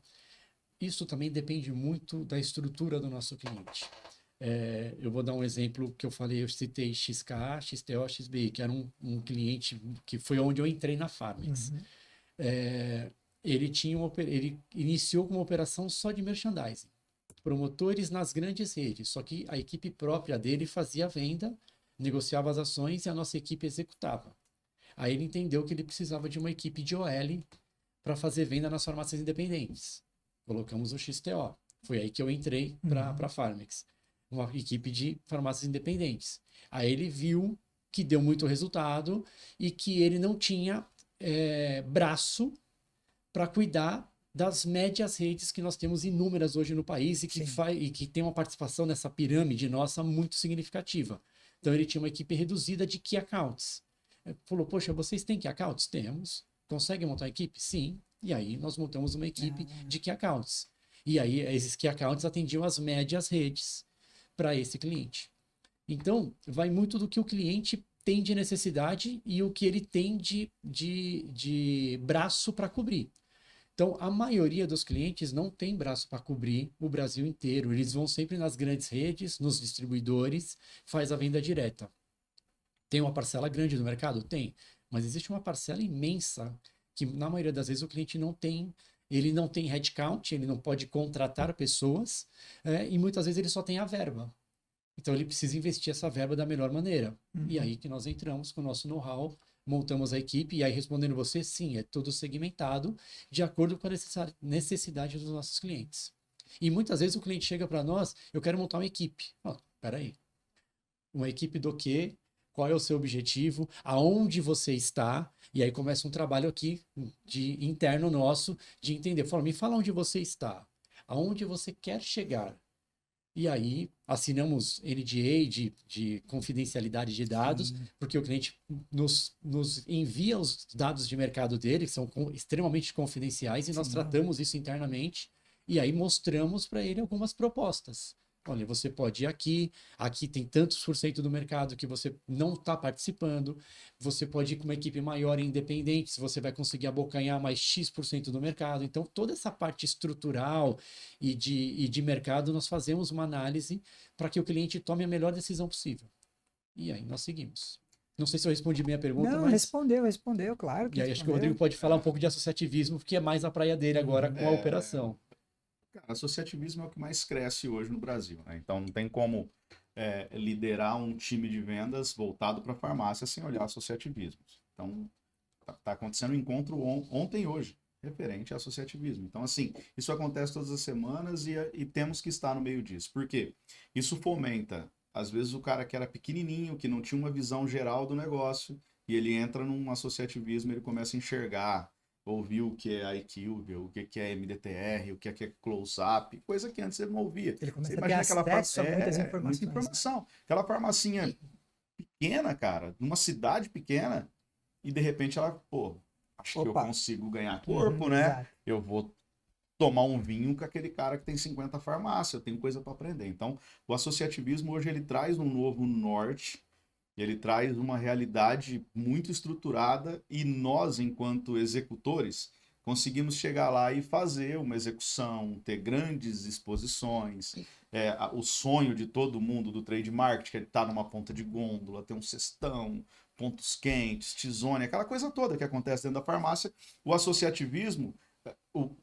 isso também depende muito da estrutura do nosso cliente. Eu vou dar um exemplo que eu citei XKA, XTO, XBI, que era um cliente que foi onde eu entrei na Pharmex. Ele iniciou com uma operação só de merchandising. Promotores nas grandes redes, só que a equipe própria dele fazia a venda, negociava as ações e a nossa equipe executava. Aí ele entendeu que ele precisava de uma equipe de OL para fazer venda nas farmácias independentes. Colocamos o XTO. Foi aí que eu entrei para a Pharmex. Uma equipe de farmácias independentes. Aí ele viu que deu muito resultado e que ele não tinha braço para cuidar das médias redes que nós temos inúmeras hoje no país e que tem uma participação nessa pirâmide nossa muito significativa. Então ele tinha uma equipe reduzida de Key Accounts. Ele falou, poxa, vocês têm Key Accounts? Temos. Conseguem montar uma equipe? Sim. E aí nós montamos uma equipe de Key Accounts. E aí esses Key Accounts atendiam as médias redes para esse cliente. Então, vai muito do que o cliente tem de necessidade e o que ele tem de braço para cobrir. Então, a maioria dos clientes não tem braço para cobrir o Brasil inteiro. Eles vão sempre nas grandes redes, nos distribuidores, faz a venda direta. Tem uma parcela grande do mercado? Tem. Mas existe uma parcela imensa que, na maioria das vezes, o cliente não tem. Ele não tem headcount, ele não pode contratar pessoas e muitas vezes ele só tem a verba. Então, ele precisa investir essa verba da melhor maneira. E aí que nós entramos com o nosso know-how, montamos a equipe, e aí respondendo você, sim, é tudo segmentado de acordo com a necessidade dos nossos clientes. E muitas vezes o cliente chega para nós, eu quero montar uma equipe. Peraí, uma equipe do quê? Qual é o seu objetivo? Aonde você está? E aí começa um trabalho aqui interno nosso de entender. Me fala onde você está. Aonde você quer chegar? E aí assinamos NDA de confidencialidade de dados, porque o cliente nos envia os dados de mercado dele, que são extremamente confidenciais, e nós tratamos isso internamente, e aí mostramos para ele algumas propostas. Olha, você pode ir aqui tem tantos por cento do mercado que você não está participando, você pode ir com uma equipe maior e independente, se você vai conseguir abocanhar mais X% do mercado. Então, toda essa parte estrutural e de mercado, nós fazemos uma análise para que o cliente tome a melhor decisão possível. E aí nós seguimos. Não sei se eu respondi bem a pergunta, não, mas... respondeu, claro que E aí acho que o Rodrigo pode falar um pouco de associativismo, porque é mais a praia dele agora com a operação. Cara, associativismo é o que mais cresce hoje no Brasil, né? Então não tem como liderar um time de vendas voltado para a farmácia sem olhar associativismos. Então tá acontecendo um encontro ontem e hoje. referente a associativismo. Então, assim, isso acontece todas as semanas e temos que estar no meio disso. Por quê? Isso fomenta, às vezes, o cara que era pequenininho, que não tinha uma visão geral do negócio, e ele entra num associativismo, ele começa a enxergar, ouvir o que é IQ, o que é MDTR, o que é close-up, coisa que antes ele não ouvia. Ele Você começa a ter imagina aquela acesso a muitas muita informações, né? informação. Aquela farmacinha pequena, cara, numa cidade pequena, e de repente ela, pô, acho que eu Opa. consigo ganhar corpo, né? Exato. Eu vou tomar um vinho com aquele cara que tem 50 farmácias, eu tenho coisa para aprender. Então, o associativismo hoje ele traz um novo norte, ele traz uma realidade muito estruturada e nós, enquanto executores, conseguimos chegar lá e fazer uma execução, ter grandes exposições. O sonho de todo mundo do trade marketing, que é estar numa ponta de gôndola, ter um cestão, pontos quentes, tizone, aquela coisa toda que acontece dentro da farmácia. O associativismo,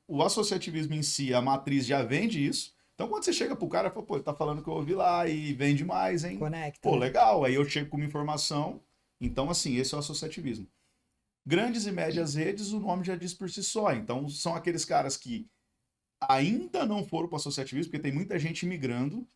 o associativismo em si, a matriz já vende isso. Então, quando você chega pro cara e fala, pô, ele tá falando que eu ouvi lá e vende mais, hein? Conecta. Pô, Né? legal. Aí eu chego com uma informação. Então, assim, esse é o associativismo. Grandes e médias redes, o nome já diz por si só. Então, são aqueles caras que ainda não foram para o associativismo, porque tem muita gente migrando,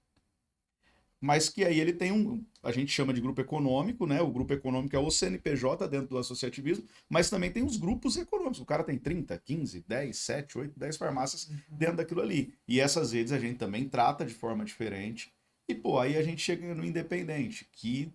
mas que aí ele tem a gente chama de grupo econômico, né? O grupo econômico é o CNPJ dentro do associativismo, mas também tem os grupos econômicos. O cara tem 30, 15, 10, 7, 8, 10 farmácias dentro daquilo ali. E essas redes a gente também trata de forma diferente. E, pô, aí a gente chega no independente, que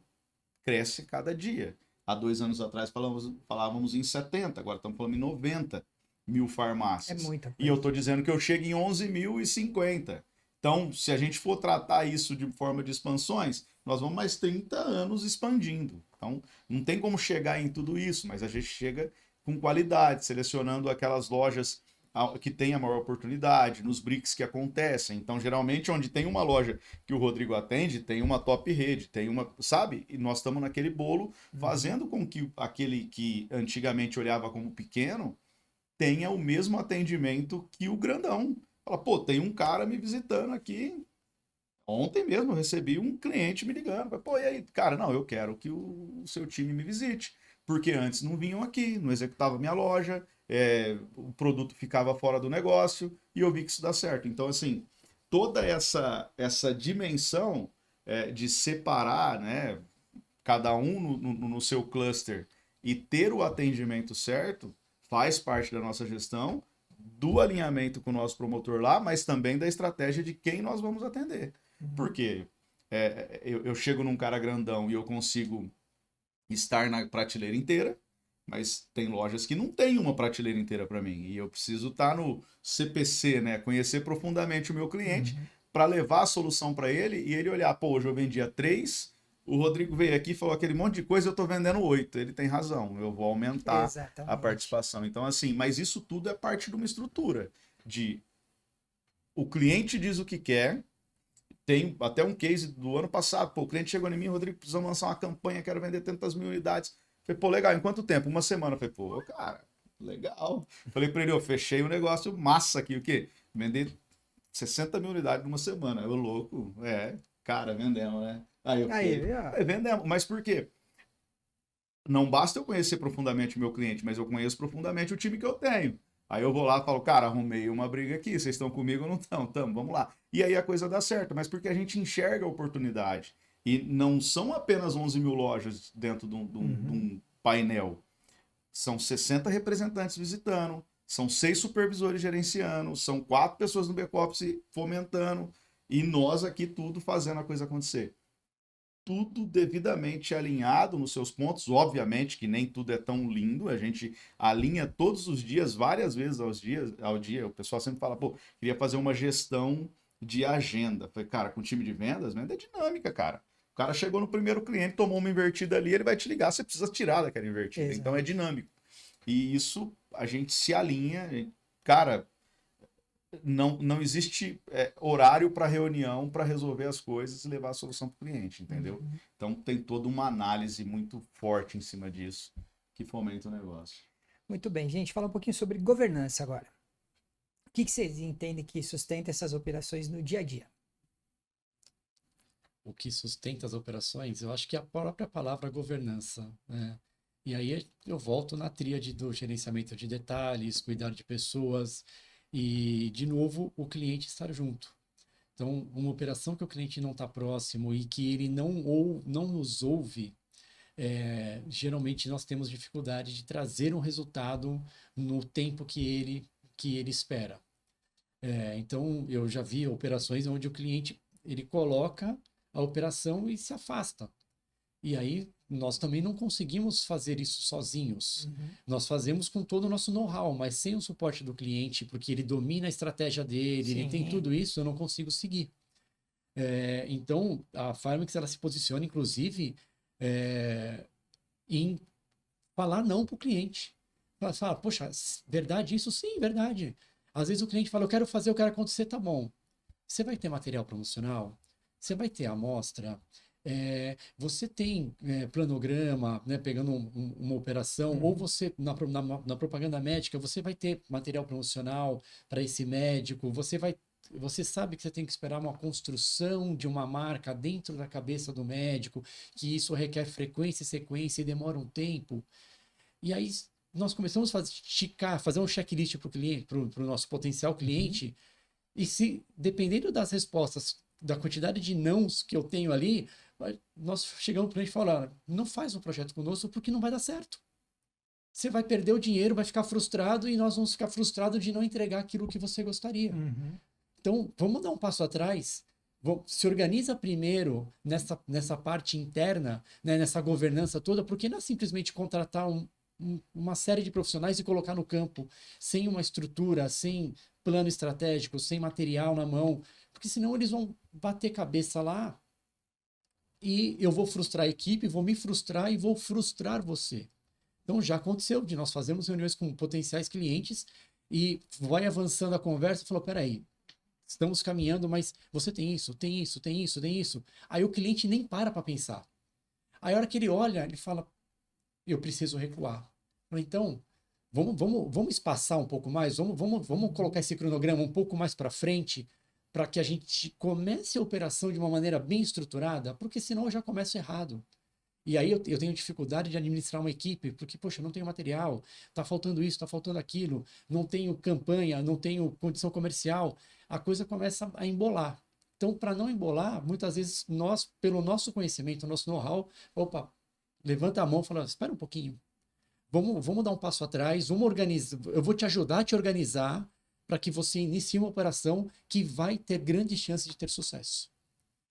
cresce cada dia. Há 2 anos atrás falávamos em 70, agora estamos falando em 90 mil farmácias. É muita coisa. E eu estou dizendo que eu chego em 11.050. Então, se a gente for tratar isso de forma de expansões, nós vamos mais 30 anos expandindo. Então, não tem como chegar em tudo isso, mas a gente chega com qualidade, selecionando aquelas lojas que tem a maior oportunidade, nos BRICS que acontecem. Então, geralmente, onde tem uma loja que o Rodrigo atende, tem uma top rede, tem uma, sabe? E nós estamos naquele bolo, fazendo com que aquele que antigamente olhava como pequeno tenha o mesmo atendimento que o grandão. Fala, pô, tem um cara me visitando aqui. Ontem mesmo eu recebi um cliente me ligando. Pô, e aí, cara, não, eu quero que o seu time me visite. Porque antes não vinham aqui, não executava minha loja, o produto ficava fora do negócio e eu vi que isso dá certo. Então, assim, toda essa dimensão de separar, né, cada um no seu cluster e ter o atendimento certo faz parte da nossa gestão, do alinhamento com o nosso promotor lá, mas também da estratégia de quem nós vamos atender. Porque eu chego num cara grandão e eu consigo estar na prateleira inteira, mas tem lojas que não tem uma prateleira inteira para mim. E eu preciso estar no CPC, né? Conhecer profundamente o meu cliente para levar a solução para ele e ele olhar, pô, hoje eu vendia 3, o Rodrigo veio aqui e falou aquele monte de coisa, eu estou vendendo 8. Ele tem razão, eu vou aumentar a participação. Então, assim, mas isso tudo é parte de uma estrutura de o cliente diz o que quer. Tem até um case do ano passado, pô, o cliente chegou em mim, Rodrigo, precisamos lançar uma campanha, quero vender tantas mil unidades. Falei, pô, legal, em quanto tempo? Uma semana. Falei, pô, cara, legal. Falei pra ele, eu fechei um negócio massa aqui, o quê? Vender 60 mil unidades numa semana. Eu louco, cara, vendemos, né? Aí eu falei, vendemos, mas por quê? Não basta eu conhecer profundamente o meu cliente, mas eu conheço profundamente o time que eu tenho. Aí eu vou lá e falo, cara, arrumei uma briga aqui, vocês estão comigo ou não estão? Tamo, vamos lá. E aí a coisa dá certo, mas porque a gente enxerga a oportunidade. E não são apenas 11 mil lojas dentro de um painel. São 60 representantes visitando, são 6 supervisores gerenciando, são 4 pessoas no back-office fomentando, e nós aqui tudo fazendo a coisa acontecer. Tudo devidamente alinhado nos seus pontos, obviamente que nem tudo é tão lindo, a gente alinha todos os dias, várias vezes ao dia, o pessoal sempre fala, pô, queria fazer uma gestão de agenda. Falei, cara, com time de vendas, venda é dinâmica, cara. O cara chegou no primeiro cliente, tomou uma invertida ali, ele vai te ligar, você precisa tirar daquela invertida. Exato. Então é dinâmico. E isso a gente se alinha, cara, não existe horário para reunião para resolver as coisas e levar a solução para o cliente, entendeu? Então tem toda uma análise muito forte em cima disso que fomenta o negócio. Muito bem, gente, fala um pouquinho sobre governança agora. O que vocês entendem que sustenta essas operações no dia a dia? O que sustenta as operações, eu acho que é a própria palavra governança, né? E aí eu volto na tríade do gerenciamento de detalhes, cuidar de pessoas e, de novo, o cliente estar junto. Então, uma operação que o cliente não está próximo e que ele não nos ouve, geralmente nós temos dificuldade de trazer um resultado no tempo que ele espera. Então, eu já vi operações onde o cliente ele coloca a operação e se afasta. E aí nós também não conseguimos fazer isso sozinhos. Nós fazemos com todo o nosso know-how, mas sem o suporte do cliente, porque ele domina a estratégia dele, ele tem Sim. tudo isso, eu não consigo seguir. Então, a Farmix ela se posiciona, inclusive, em falar não para o cliente. Fala, poxa, verdade isso? Sim, verdade. Às vezes o cliente fala, eu quero fazer, eu quero acontecer, tá bom. Você vai ter material promocional? Você vai ter amostra? Você tem planograma, né, pegando uma operação, ou você, na propaganda médica, você vai ter material promocional para esse médico, você sabe que você tem que esperar uma construção de uma marca dentro da cabeça do médico, que isso requer frequência e sequência e demora um tempo. E aí nós começamos a fazer um checklist para o cliente, para o nosso potencial cliente, e se, dependendo das respostas, da quantidade de nãos que eu tenho ali, nós chegamos para a gente falar, não faz um projeto conosco porque não vai dar certo. Você vai perder o dinheiro, vai ficar frustrado e nós vamos ficar frustrados de não entregar aquilo que você gostaria. Então, vamos dar um passo atrás, se organiza primeiro nessa parte interna, né, nessa governança toda, porque não é simplesmente contratar uma série de profissionais e colocar no campo sem uma estrutura, sem plano estratégico, sem material na mão, porque senão eles vão bater cabeça lá e eu vou frustrar a equipe, vou me frustrar e vou frustrar você. Então já aconteceu de nós fazermos reuniões com potenciais clientes e vai avançando a conversa e falou, peraí, estamos caminhando, mas você tem isso, tem isso, tem isso, tem isso. Aí o cliente nem para pensar. Aí a hora que ele olha, ele fala, eu preciso recuar. Então, vamos espaçar um pouco mais, vamos colocar esse cronograma um pouco mais para frente, para que a gente comece a operação de uma maneira bem estruturada, porque senão eu já começo errado. E aí eu tenho dificuldade de administrar uma equipe, porque, poxa, não tenho material, está faltando isso, está faltando aquilo, não tenho campanha, não tenho condição comercial, a coisa começa a embolar. Então, para não embolar, muitas vezes nós, pelo nosso conhecimento, nosso know-how, opa, levanta a mão e fala, espera um pouquinho, vamos dar um passo atrás, vamos organizar, eu vou te ajudar a te organizar para que você inicie uma operação que vai ter grandes chances de ter sucesso.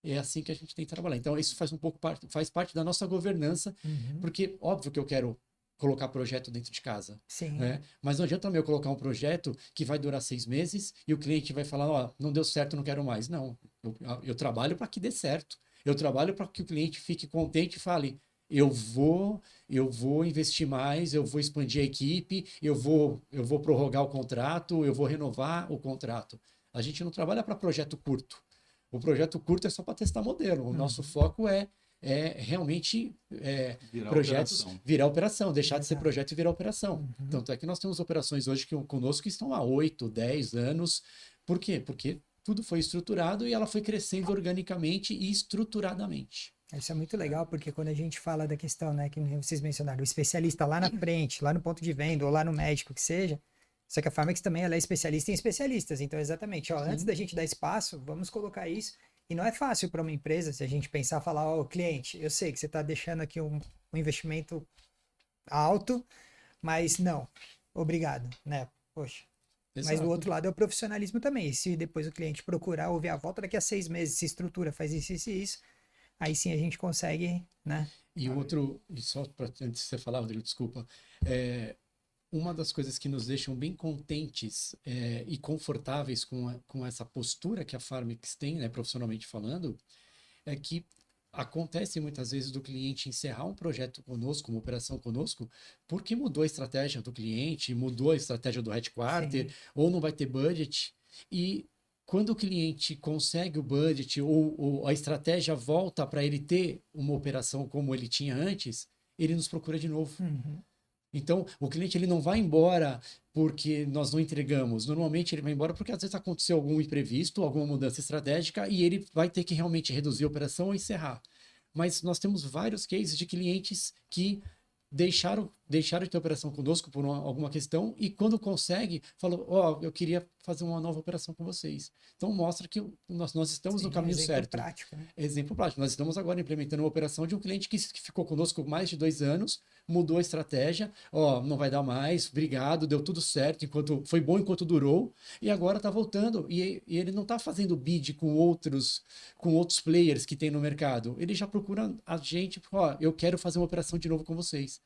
É assim que a gente tem que trabalhar. Então, isso faz parte da nossa governança, porque, óbvio que eu quero colocar projeto dentro de casa. Sim. Né? Mas não adianta eu colocar um projeto que vai durar 6 meses e o cliente vai falar, ó, não deu certo, não quero mais. Não, eu trabalho para que dê certo. Eu trabalho para que o cliente fique contente e fale, eu vou investir mais, eu vou expandir a equipe, eu vou prorrogar o contrato, eu vou renovar o contrato. A gente não trabalha para projeto curto. O projeto curto é só para testar modelo. O nosso foco é realmente projetos virar operação, deixar de ser projeto e virar operação. Tanto é que nós temos operações hoje conosco que estão há 8, 10 anos. Por quê? Porque tudo foi estruturado e ela foi crescendo organicamente e estruturadamente. Isso é muito legal, porque quando a gente fala da questão, né, que vocês mencionaram, o especialista lá na frente, lá no ponto de venda ou lá no médico que seja, só que a Farmex também ela é especialista em especialistas. Então, exatamente, antes da gente dar espaço, vamos colocar isso. E não é fácil para uma empresa, se a gente pensar, falar, ó, cliente, eu sei que você está deixando aqui um investimento alto, mas não, obrigado, né? Poxa. Exato. Mas do outro lado é o profissionalismo também. E se depois o cliente procurar ouvir a volta daqui a 6 meses, se estrutura, faz isso e isso, aí sim a gente consegue, né? E outro, e só para antes de você falar, Rodrigo, desculpa, uma das coisas que nos deixam bem contentes e confortáveis com essa postura que a Farmix tem, né, profissionalmente falando, é que acontece muitas vezes do cliente encerrar um projeto conosco, uma operação conosco, porque mudou a estratégia do cliente, mudou a estratégia do headquarter, ou não vai ter budget. E quando o cliente consegue o budget ou a estratégia volta para ele ter uma operação como ele tinha antes, ele nos procura de novo. Então, o cliente ele não vai embora porque nós não entregamos. Normalmente, ele vai embora porque às vezes aconteceu algum imprevisto, alguma mudança estratégica e ele vai ter que realmente reduzir a operação ou encerrar. Mas nós temos vários cases de clientes que deixaram de ter operação conosco por alguma questão e quando consegue, falou, ó, eu queria fazer uma nova operação com vocês. Então mostra que nós estamos no caminho exemplo certo. prático, né? Exemplo prático. Nós estamos agora implementando uma operação de um cliente que ficou conosco mais de 2 anos, mudou a estratégia, ó, não vai dar mais, obrigado, deu tudo certo, foi bom enquanto durou, e agora está voltando. E ele não está fazendo bid com outros players que tem no mercado. Ele já procura a gente, ó, eu quero fazer uma operação de novo com vocês.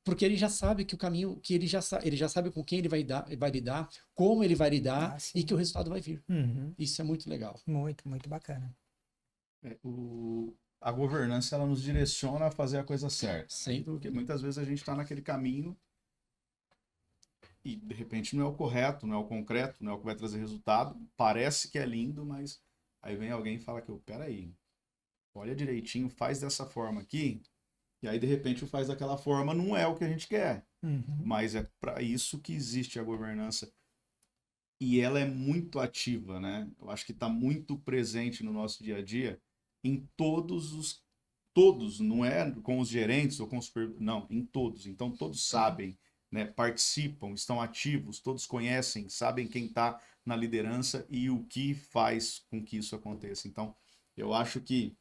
Porque ele já sabe que o caminho, que ele já sabe com quem ele vai lidar, como ele vai lidar e que o resultado vai vir. Uhum. Isso é muito legal. Muito, muito bacana. A governança, ela nos direciona a fazer a coisa certa. Sem dúvida. Porque muitas vezes a gente está naquele caminho e, de repente, não é o correto, não é o concreto, não é o que vai trazer resultado. Parece que é lindo, mas aí vem alguém e fala que, peraí, olha direitinho, faz dessa forma aqui, e aí, de repente, o faz daquela forma não é o que a gente quer. Uhum. Mas é para isso que existe a governança. E ela é muito ativa, né? Eu acho que está muito presente no nosso dia a dia, em todos, não é com os gerentes ou com os... Não, em todos. Então, todos sabem, né? Participam, estão ativos, todos conhecem, sabem quem está na liderança e o que faz com que isso aconteça. Então, eu acho que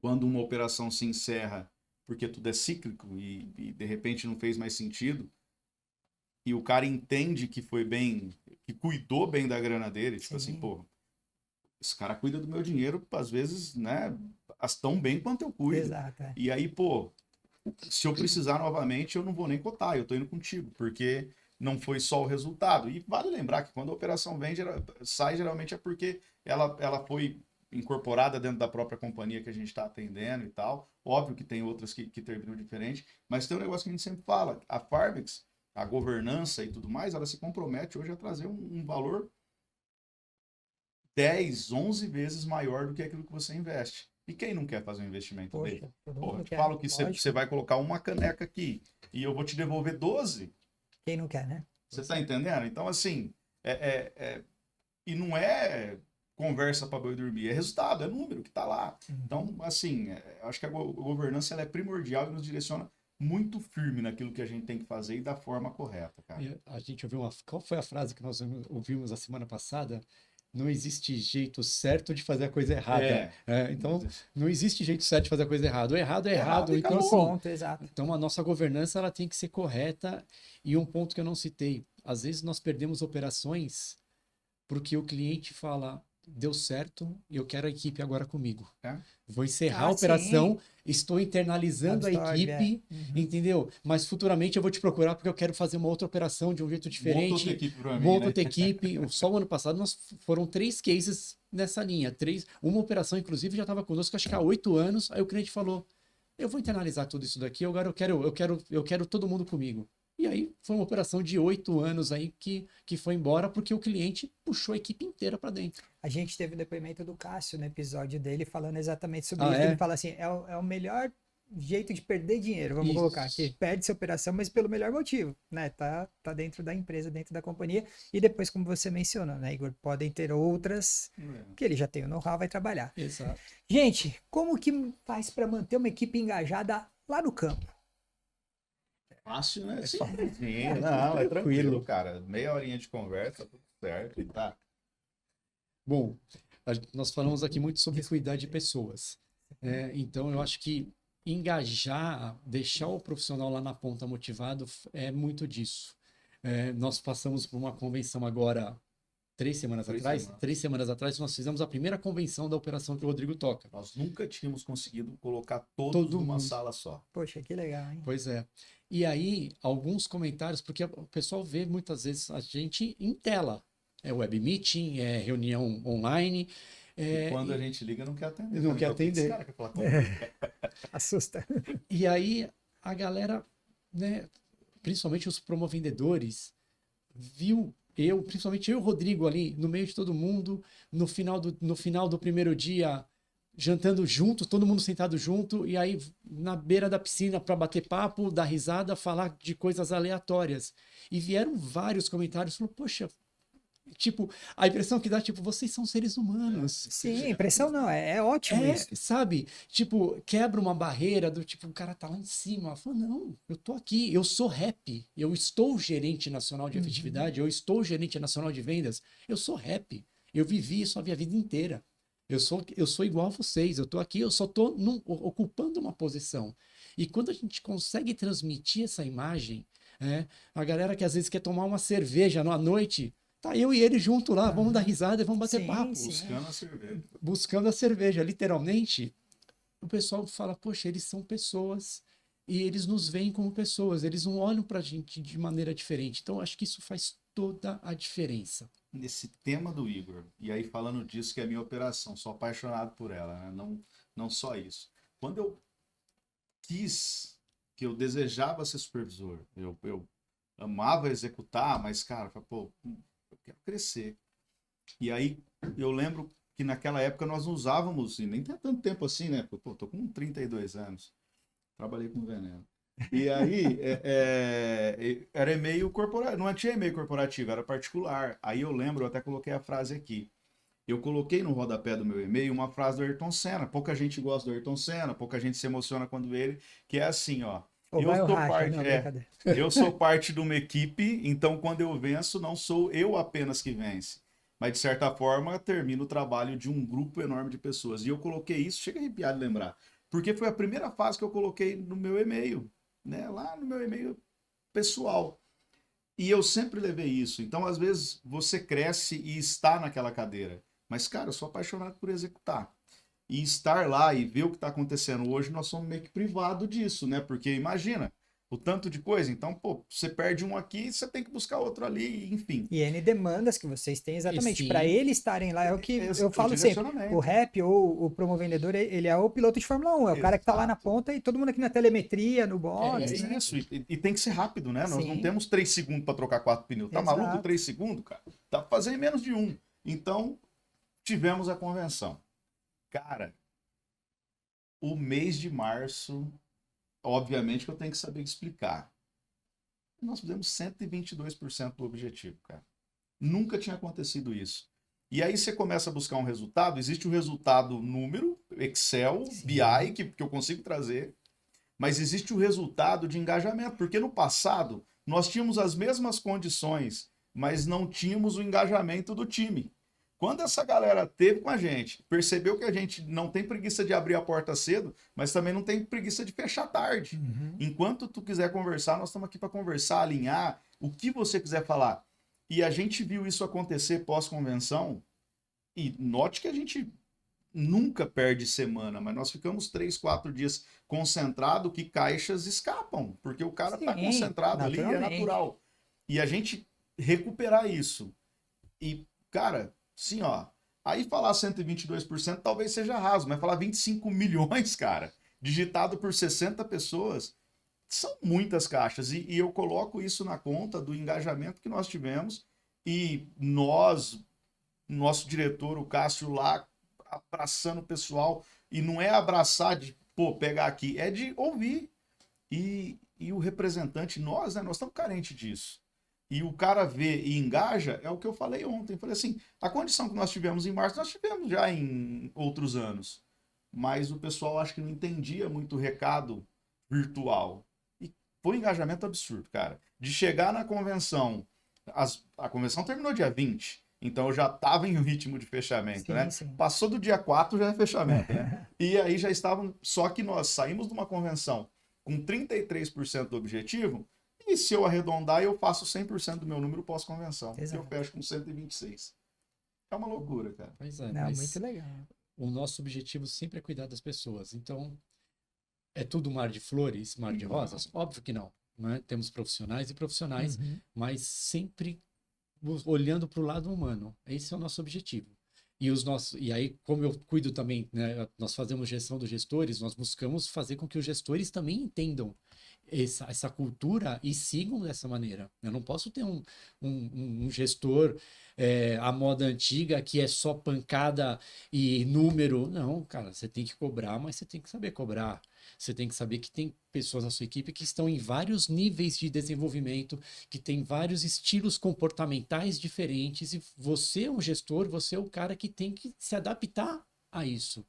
quando uma operação se encerra porque tudo é cíclico e de repente não fez mais sentido, e o cara entende que foi bem, que cuidou bem da grana dele, tipo assim, pô, esse cara cuida do meu dinheiro, às vezes, né, tão bem quanto eu cuido. Exato, é. E aí, pô, se eu precisar novamente, eu não vou nem cotar, eu tô indo contigo, porque não foi só o resultado. E vale lembrar que quando a operação sai, geralmente é porque ela foi incorporada dentro da própria companhia que a gente está atendendo e tal. Óbvio que tem outras que terminam diferente, mas tem um negócio que a gente sempre fala, a Farmex, a governança e tudo mais, ela se compromete hoje a trazer um valor 10, 11 vezes maior do que aquilo que você investe. E quem não quer fazer um investimento dele? Pô, eu te falo que você vai colocar uma caneca aqui e eu vou te devolver 12. Quem não quer, né? Você tá entendendo? Então, assim, e não é conversa para boi dormir, é resultado, é número que tá lá. Então, assim, eu acho que a governança ela é primordial e nos direciona muito firme naquilo que a gente tem que fazer e da forma correta, cara. E a gente ouviu qual foi a frase que nós ouvimos a semana passada? Não existe jeito certo de fazer a coisa errada. Então, não existe jeito certo de fazer a coisa errada. O errado é errado. Então, ponto, exato. Então, a nossa governança ela tem que ser correta. E um ponto que eu não citei. Às vezes, nós perdemos operações porque o cliente fala, deu certo, eu quero a equipe agora comigo. Vou encerrar a operação, estou internalizando a equipe, entendeu? Mas futuramente eu vou te procurar porque eu quero fazer uma outra operação de um jeito diferente. Monta outra equipe. Só o ano passado foram 3 cases nessa linha. Uma operação, inclusive, já estava conosco, acho que há 8 anos. Aí o cliente falou, eu vou internalizar tudo isso daqui, agora eu quero todo mundo comigo. E aí foi uma operação de 8 anos aí que foi embora porque o cliente puxou a equipe inteira para dentro. A gente teve o depoimento do Cássio no episódio dele falando exatamente sobre isso. Ele fala assim, é o melhor jeito de perder dinheiro, vamos colocar aqui. Perde-se a operação, mas pelo melhor motivo, né? Tá dentro da empresa, dentro da companhia. E depois, como você mencionou, né, Igor? Podem ter outras que ele já tem o know-how, vai trabalhar. Exato. Gente, como que faz para manter uma equipe engajada lá no campo? Fácil, né? Sim, não, é tranquilo, cara. Meia horinha de conversa, tudo certo e tá. Bom, nós falamos aqui muito sobre cuidar de pessoas. Então, eu acho que engajar, deixar o profissional lá na ponta motivado é muito disso. Nós passamos por uma convenção agora, 3 semanas atrás, nós fizemos a primeira convenção da operação que o Rodrigo toca. Nós nunca tínhamos conseguido colocar todos numa sala só. Poxa, que legal, hein? Pois é. E aí, alguns comentários, porque o pessoal vê muitas vezes a gente em tela. É web meeting, é reunião online. E quando a gente liga, não quer atender. Não quer atender. Cara quer falar Assusta. E aí, a galera, né, principalmente os promovendedores, viu principalmente eu e o Rodrigo ali, no meio de todo mundo, no final do primeiro dia, jantando junto, todo mundo sentado junto, e aí na beira da piscina para bater papo, dar risada, falar de coisas aleatórias. E vieram vários comentários, falou, poxa, Tipo, a impressão que dá, tipo, vocês são seres humanos. Sim, impressão não, é ótimo isso. Sabe? Tipo, quebra uma barreira do tipo, o cara tá lá em cima. Fala, não, eu tô aqui, eu sou rap, eu estou gerente nacional de efetividade, eu estou gerente nacional de vendas, eu sou rap. Eu vivi isso a minha vida inteira. Eu sou igual a vocês, eu tô aqui, eu só tô ocupando uma posição. E quando a gente consegue transmitir essa imagem, a galera que às vezes quer tomar uma cerveja à noite, tá eu e ele junto lá, vamos dar risada e vamos bater Sim, papo. sim. Buscando a cerveja. Buscando a cerveja, literalmente. O pessoal fala, poxa, eles são pessoas e eles nos veem como pessoas, eles não olham pra gente de maneira diferente. Então, acho que isso faz toda a diferença. Nesse tema do Igor, e aí falando disso que é a minha operação, sou apaixonado por ela, né? Não só isso. Quando eu que eu desejava ser supervisor, eu amava executar, mas, cara, pô, eu quero crescer. E aí eu lembro que naquela época nós não usávamos, e nem tem tanto tempo assim, né? Pô, tô com 32 anos, trabalhei com veneno. E aí, era e-mail corporativo, não tinha e-mail corporativo, era particular. Aí eu lembro, eu até coloquei a frase aqui. Eu coloquei no rodapé do meu e-mail uma frase do Ayrton Senna. Pouca gente gosta do Ayrton Senna, pouca gente se emociona quando vê ele, que é assim, ó. Ou vai o racha, não, É, brincadeira. eu sou parte de uma equipe, então quando eu venço, não sou eu apenas que vence. Mas, de certa forma, termino o trabalho de um grupo enorme de pessoas. E eu coloquei isso, chega a arrepiar de lembrar. Porque foi a primeira fase que eu coloquei no meu e-mail, né? Lá no meu e-mail pessoal. E eu sempre levei isso. Então, às vezes, você cresce e está naquela cadeira. Mas, cara, eu sou apaixonado por executar. E estar lá e ver o que está acontecendo hoje, nós somos meio que privados disso, né? Porque imagina o tanto de coisa. Então, pô, você perde um aqui, você tem que buscar outro ali, enfim. E N demandas que vocês têm exatamente. sim. Para eles estarem lá, é o que eu o falo sempre. direcionamento. O rap ou o promovendedor, ele é o piloto de Fórmula 1. É o cara que tá lá na Exato. ponta e todo mundo aqui na telemetria, no É box, né? isso. E tem que ser rápido, né? Nós não Sim. temos 3 segundos para trocar 4 pneus. Tá Exato. maluco 3 segundos, cara? Dá pra fazer em menos de um. Então, tivemos a convenção. Cara, o mês de março, obviamente que eu tenho que saber explicar. Nós fizemos 122% do objetivo, cara. Nunca tinha acontecido isso. E aí você começa a buscar um resultado, existe o resultado número, Excel, Sim. BI, que eu consigo trazer, mas existe o resultado de engajamento, porque no passado nós tínhamos as mesmas condições, mas não tínhamos o engajamento do time. Quando essa galera teve com a gente, percebeu que a gente não tem preguiça de abrir a porta cedo, mas também não tem preguiça de fechar tarde. Uhum. Enquanto tu quiser conversar, nós estamos aqui para conversar, alinhar, o que você quiser falar. E a gente viu isso acontecer pós-convenção, e note que a gente nunca perde semana, mas nós ficamos 3, 4 dias concentrado que caixas escapam, porque o cara está Sim, concentrado ali, é naturalmente. natural. E a gente recuperar isso. E, cara, sim, ó, aí falar 122% talvez seja raso, mas falar 25 milhões, cara, digitado por 60 pessoas, são muitas caixas. E eu coloco isso na conta do engajamento que nós tivemos e nós, nosso diretor, o Cássio lá, abraçando o pessoal. E não é abraçar de, pô, pegar aqui, é de ouvir. E o representante, nós, né, nós estamos carentes disso. E o cara vê e engaja, é o que eu falei ontem. Eu falei assim, a condição que nós tivemos em março, nós tivemos já em outros anos. Mas o pessoal acho que não entendia muito o recado virtual. E foi um engajamento absurdo, cara. De chegar na convenção, a convenção terminou dia 20, então eu já estava em ritmo de fechamento, Sim, né? sim. Passou do dia 4 já é fechamento, né? E aí já estavam, só que nós saímos de uma convenção com 33% do objetivo, e se eu arredondar, eu faço 100% do meu número pós-convenção. E eu fecho com 126. É uma loucura, cara. Pois é, Não, mas muito legal. o nosso objetivo sempre é cuidar das pessoas. Então, é tudo mar de flores, mar de rosas? Óbvio que não, né? Temos profissionais e profissionais, Uhum. mas sempre olhando para o lado humano. Esse é o nosso objetivo. E aí, como eu cuido também, né, nós fazemos gestão dos gestores, nós buscamos fazer com que os gestores também entendam essa cultura e sigam dessa maneira. Eu não posso ter um gestor à moda antiga que é só pancada e número. Não, cara, você tem que cobrar, mas você tem que saber cobrar. Você tem que saber que tem pessoas na sua equipe que estão em vários níveis de desenvolvimento, que tem vários estilos comportamentais diferentes, e você é um gestor, você é o cara que tem que se adaptar a isso.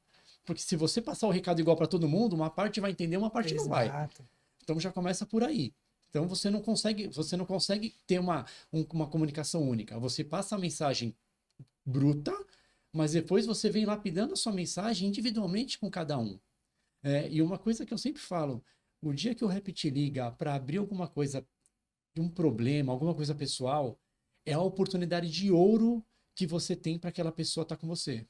Porque se você passar o recado igual para todo mundo, uma parte vai entender, uma parte não vai. Exato. Então já começa por aí. Então você não consegue ter uma comunicação única. Você passa a mensagem bruta, mas depois você vem lapidando a sua mensagem individualmente com cada um. E uma coisa que eu sempre falo, o dia que o rep te liga para abrir alguma coisa, um problema, alguma coisa pessoal, é a oportunidade de ouro que você tem para aquela pessoa estar com você.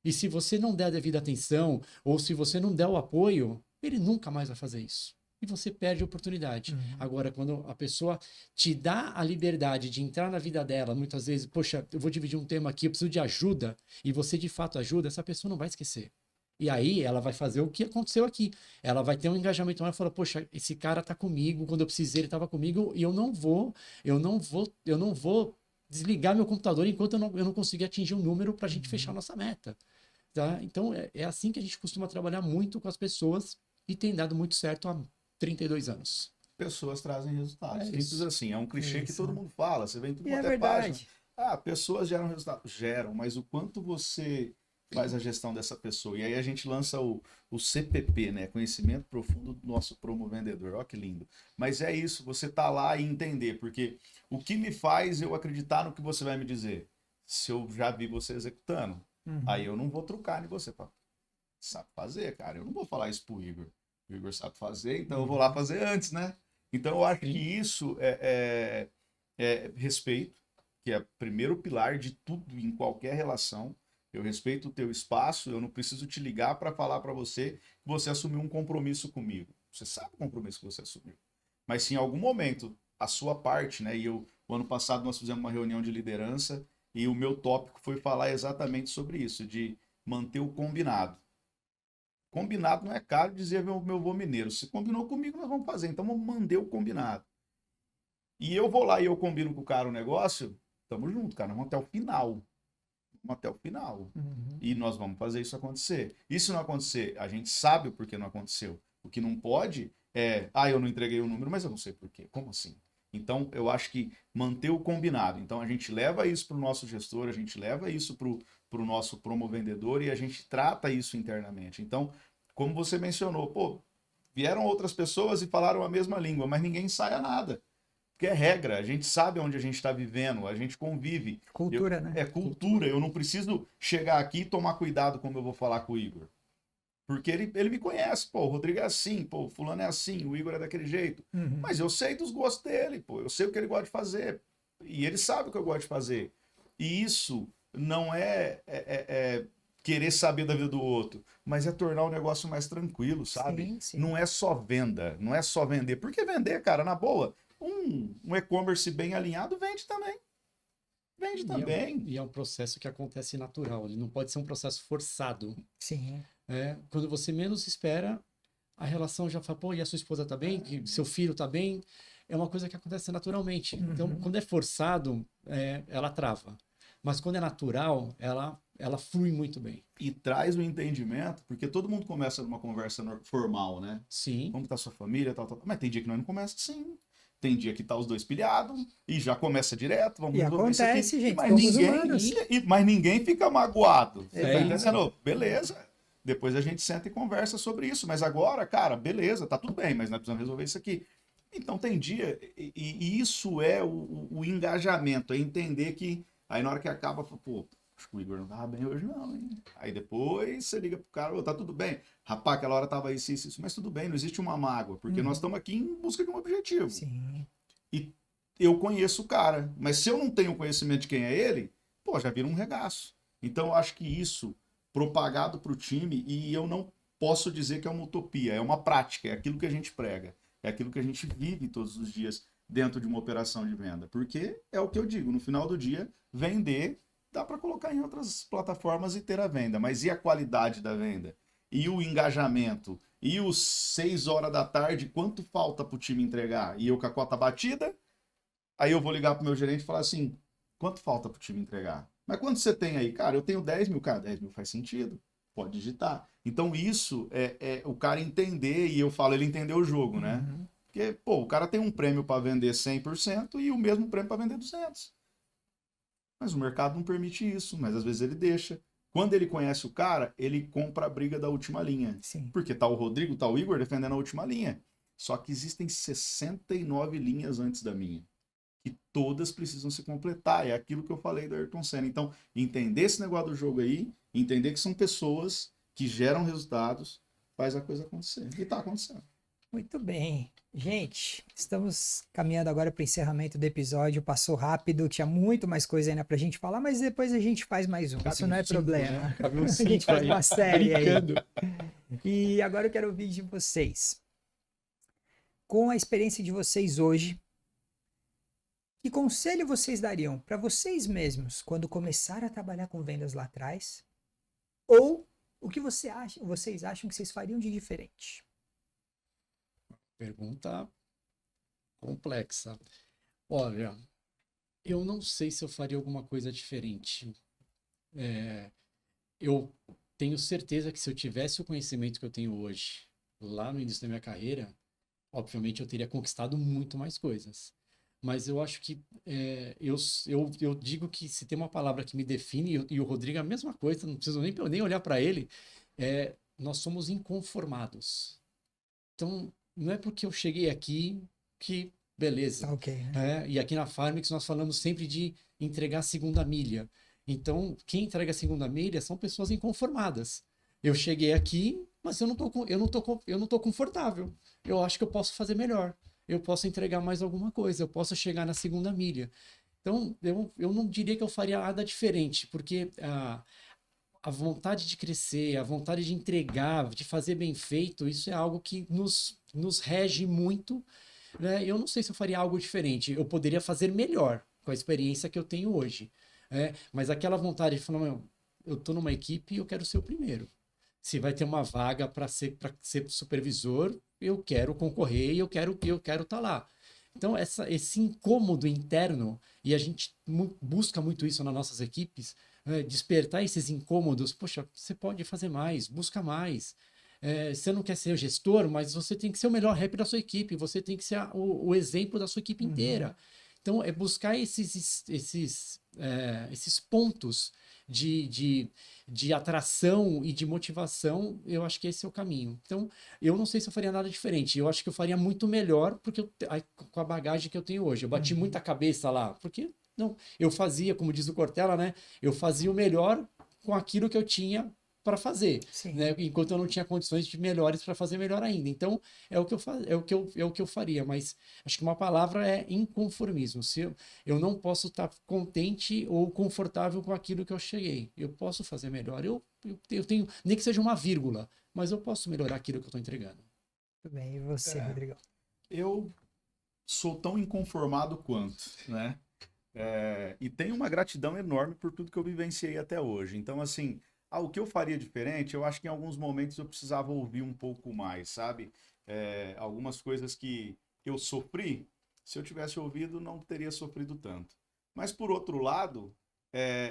E se você não der a devida atenção, ou se você não der o apoio, ele nunca mais vai fazer isso. E você perde a oportunidade. Agora, quando a pessoa te dá a liberdade de entrar na vida dela, muitas vezes, poxa, eu vou dividir um tema aqui, eu preciso de ajuda, e você de fato ajuda, essa pessoa não vai esquecer. E aí ela vai fazer o que aconteceu aqui. Ela vai ter um engajamento, ela fala, poxa, esse cara tá comigo, quando eu precisei ele estava comigo, e eu não vou desligar meu computador enquanto eu não conseguir atingir um número para a gente fechar a nossa meta. Tá? Então é assim que a gente costuma trabalhar muito com as pessoas e tem dado muito certo há 32 anos. Pessoas trazem resultados. Simples assim. É um clichê que Isso. todo mundo fala. Você vem tudo E é quanto é página. verdade. Pessoas geram resultado. Geram, mas o quanto você faz a gestão dessa pessoa. E aí a gente lança o CPP, né? Conhecimento Profundo do nosso Promo Vendedor. Olha que lindo. Mas é isso, você tá lá e entender. Porque o que me faz eu acreditar no que você vai me dizer? Se eu já vi você executando, aí eu não vou trucar em você. Sabe fazer, cara. Eu não vou falar isso pro Igor. O Igor sabe fazer, então eu vou lá fazer antes, né? Então eu acho que isso é respeito, que é o primeiro pilar de tudo em qualquer relação. Eu respeito o teu espaço, eu não preciso te ligar para falar para você que você assumiu um compromisso comigo. Você sabe o compromisso que você assumiu. Mas se em algum momento a sua parte, né? O ano passado nós fizemos uma reunião de liderança e o meu tópico foi falar exatamente sobre isso, de manter o combinado. Combinado não é caro, dizia meu avô mineiro. Se combinou comigo, nós vamos fazer. Então, eu mandei o combinado. E eu vou lá e eu combino com o cara o negócio, tamo junto, cara. Vamos até o final. Vamos até o final. E nós vamos fazer isso acontecer. E se não acontecer, a gente sabe o porquê não aconteceu. O que não pode eu não entreguei o número, mas eu não sei porquê. Como assim? Então, eu acho que manter o combinado. Então, a gente leva isso para o nosso gestor, a gente leva isso para o nosso promovendedor e a gente trata isso internamente. Então, como você mencionou, vieram outras pessoas e falaram a mesma língua, mas ninguém ensaia nada. Porque é regra, a gente sabe onde a gente está vivendo, a gente convive. Cultura, né? É cultura, eu não preciso chegar aqui e tomar cuidado como eu vou falar com o Igor. Porque ele me conhece, o Rodrigo é assim, o fulano é assim, o Igor é daquele jeito. Mas eu sei dos gostos dele, eu sei o que ele gosta de fazer. E ele sabe o que eu gosto de fazer. E isso não é querer saber da vida do outro, mas é tornar o negócio mais tranquilo, sabe? Sim, sim. Não é só venda, não é só vender. Porque vender, cara, na boa, um e-commerce bem alinhado vende também. Vende também. E é um processo que acontece natural, ele não pode ser um processo forçado. Sim. Quando você menos espera, a relação já fala, e a sua esposa tá bem? Que seu filho tá bem? É uma coisa que acontece naturalmente. Então, quando é forçado, ela trava. Mas quando é natural, ela flui muito bem. E traz o entendimento, porque todo mundo começa numa conversa formal, né? Sim. Como tá sua família, tal. Mas tem dia que nós não começa assim. Tem dia que tá os dois pilhados e já começa direto, vamos resolver isso aqui. Acontece, gente, mas ninguém fica magoado. Tá Exato. entendendo? Beleza. Depois a gente senta e conversa sobre isso. Mas agora, cara, beleza, tá tudo bem, mas nós precisamos resolver isso aqui. Então tem dia, e isso é o engajamento, é entender que aí na hora que acaba, acho que o Igor não tava bem hoje não, hein? Aí depois você liga pro cara, tá tudo bem. Rapaz, aquela hora tava isso, mas tudo bem, não existe uma mágoa, porque nós estamos aqui em busca de um objetivo. Sim. E eu conheço o cara, mas se eu não tenho conhecimento de quem é ele, já vira um regaço. Então eu acho que isso, propagado pro time, e eu não posso dizer que é uma utopia, é uma prática, é aquilo que a gente prega, é aquilo que a gente vive todos os dias dentro de uma operação de venda. Porque é o que eu digo, no final do dia, vender dá para colocar em outras plataformas e ter a venda, mas e a qualidade da venda? E o engajamento? E os 6 horas da tarde, quanto falta para o time entregar? E eu com a cota batida? Aí eu vou ligar pro meu gerente e falar assim, quanto falta para o time entregar? Mas quanto você tem aí? Cara, eu tenho 10 mil. Cara, 10 mil faz sentido. Pode digitar. Então isso é o cara entender, e eu falo, ele entendeu o jogo, né? Uhum. Porque, pô, o cara tem um prêmio para vender 100% e o mesmo prêmio para vender 200%. Mas o mercado não permite isso, mas às vezes ele deixa. Quando ele conhece o cara, ele compra a briga da última linha. Sim. Porque tá o Rodrigo, tá o Igor defendendo a última linha. Só que existem 69 linhas antes da minha. E todas precisam se completar. É aquilo que eu falei do Ayrton Senna. Então, entender esse negócio do jogo aí, entender que são pessoas que geram resultados, faz a coisa acontecer. E tá acontecendo. Muito bem. Gente, estamos caminhando agora para o encerramento do episódio. Passou rápido, tinha muito mais coisa ainda pra gente falar, mas depois a gente faz mais um. Cabe Isso não é uns 5, problema. né? Cabe uns A gente 5 faz aí, uma série aí. brincando. E agora eu quero ouvir de vocês. Com a experiência de vocês hoje, que conselho vocês dariam para vocês mesmos quando começaram a trabalhar com vendas lá atrás? Ou o que vocês acham que vocês fariam de diferente? Pergunta complexa. Olha, eu não sei se eu faria alguma coisa diferente. Eu tenho certeza que se eu tivesse o conhecimento que eu tenho hoje, lá no início da minha carreira, obviamente eu teria conquistado muito mais coisas. Mas eu acho que eu digo que se tem uma palavra que me define, e o Rodrigo é a mesma coisa, não preciso nem olhar para ele, nós somos inconformados. Então, não é porque eu cheguei aqui que beleza. Tá ok, né? E aqui na Farmix nós falamos sempre de entregar a segunda milha. Então, quem entrega a segunda milha são pessoas inconformadas. Eu cheguei aqui, mas eu não tô confortável. Eu acho que eu posso fazer melhor. Eu posso entregar mais alguma coisa. Eu posso chegar na segunda milha. Então, eu não diria que eu faria nada diferente, porque a vontade de crescer, a vontade de entregar, de fazer bem feito, isso é algo que nos rege muito, né? Eu não sei se eu faria algo diferente. Eu poderia fazer melhor com a experiência que eu tenho hoje. Mas aquela vontade de falar, meu, eu estou numa equipe e eu quero ser o primeiro. Se vai ter uma vaga para ser supervisor, eu quero concorrer e eu quero estar lá. Então, esse incômodo interno, e a gente busca muito isso nas nossas equipes, despertar esses incômodos. Poxa, você pode fazer mais, busca mais. Você não quer ser o gestor, mas você tem que ser o melhor rap da sua equipe, você tem que ser o exemplo da sua equipe inteira. Então, é buscar esses pontos de atração e de motivação. Eu acho que esse é o caminho. Então, eu não sei se eu faria nada diferente. Eu acho que eu faria muito melhor porque com a bagagem que eu tenho hoje. Eu bati muita cabeça lá, porque não, eu fazia, como diz o Cortella, né? Eu fazia o melhor com aquilo que eu tinha para fazer, né? Enquanto eu não tinha condições de melhores para fazer melhor ainda. Então, é o que eu faria, mas acho que uma palavra é inconformismo. Se eu não posso estar contente ou confortável com aquilo que eu cheguei. Eu posso fazer melhor. Eu tenho, nem que seja uma vírgula, mas eu posso melhorar aquilo que eu estou entregando. Muito bem, e você, Rodrigo? Eu sou tão inconformado quanto, né? E tenho uma gratidão enorme por tudo que eu vivenciei até hoje. Então, assim, o que eu faria diferente, eu acho que em alguns momentos eu precisava ouvir um pouco mais, sabe? Algumas coisas que eu sofri, se eu tivesse ouvido, não teria sofrido tanto. Mas, por outro lado,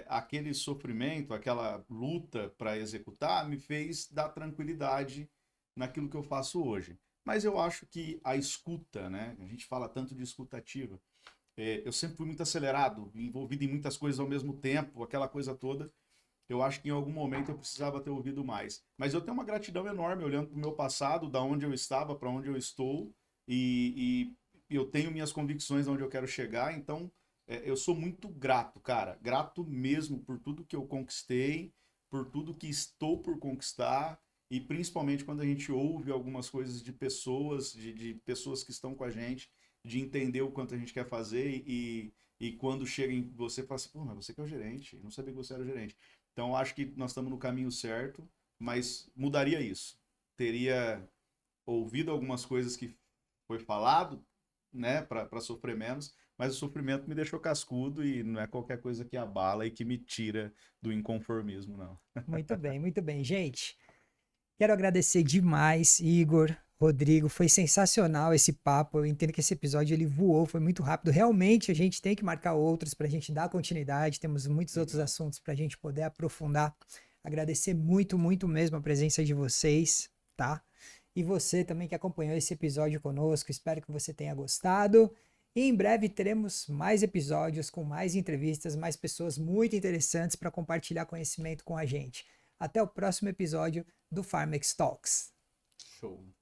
aquele sofrimento, aquela luta para executar, me fez dar tranquilidade naquilo que eu faço hoje. Mas eu acho que a escuta, né? A gente fala tanto de escutativa. Eu sempre fui muito acelerado, envolvido em muitas coisas ao mesmo tempo, aquela coisa toda. Eu acho que em algum momento eu precisava ter ouvido mais. Mas eu tenho uma gratidão enorme olhando para o meu passado, da onde eu estava, para onde eu estou, e eu tenho minhas convicções onde eu quero chegar. Então, eu sou muito grato, cara. Grato mesmo por tudo que eu conquistei, por tudo que estou por conquistar, e principalmente quando a gente ouve algumas coisas de pessoas, de pessoas que estão com a gente, de entender o quanto a gente quer fazer e quando chega em você, fala assim, pô, mas você que é o gerente, eu não sabia que você era o gerente. Então, acho que nós estamos no caminho certo, mas mudaria isso. Teria ouvido algumas coisas que foi falado, né, para sofrer menos, mas o sofrimento me deixou cascudo e não é qualquer coisa que abala e que me tira do inconformismo, não. Muito bem, muito bem. Gente, quero agradecer demais, Igor, Rodrigo, foi sensacional esse papo. Eu entendo que esse episódio ele voou, foi muito rápido. Realmente a gente tem que marcar outros para a gente dar continuidade. Temos muitos outros assuntos para a gente poder aprofundar Agradecer muito, muito mesmo a presença de vocês, tá? E você também que acompanhou esse episódio conosco, espero que você tenha gostado. E em breve teremos mais episódios com mais entrevistas, mais pessoas muito interessantes para compartilhar conhecimento com a gente. Até o próximo episódio do Farmex Talks. Show.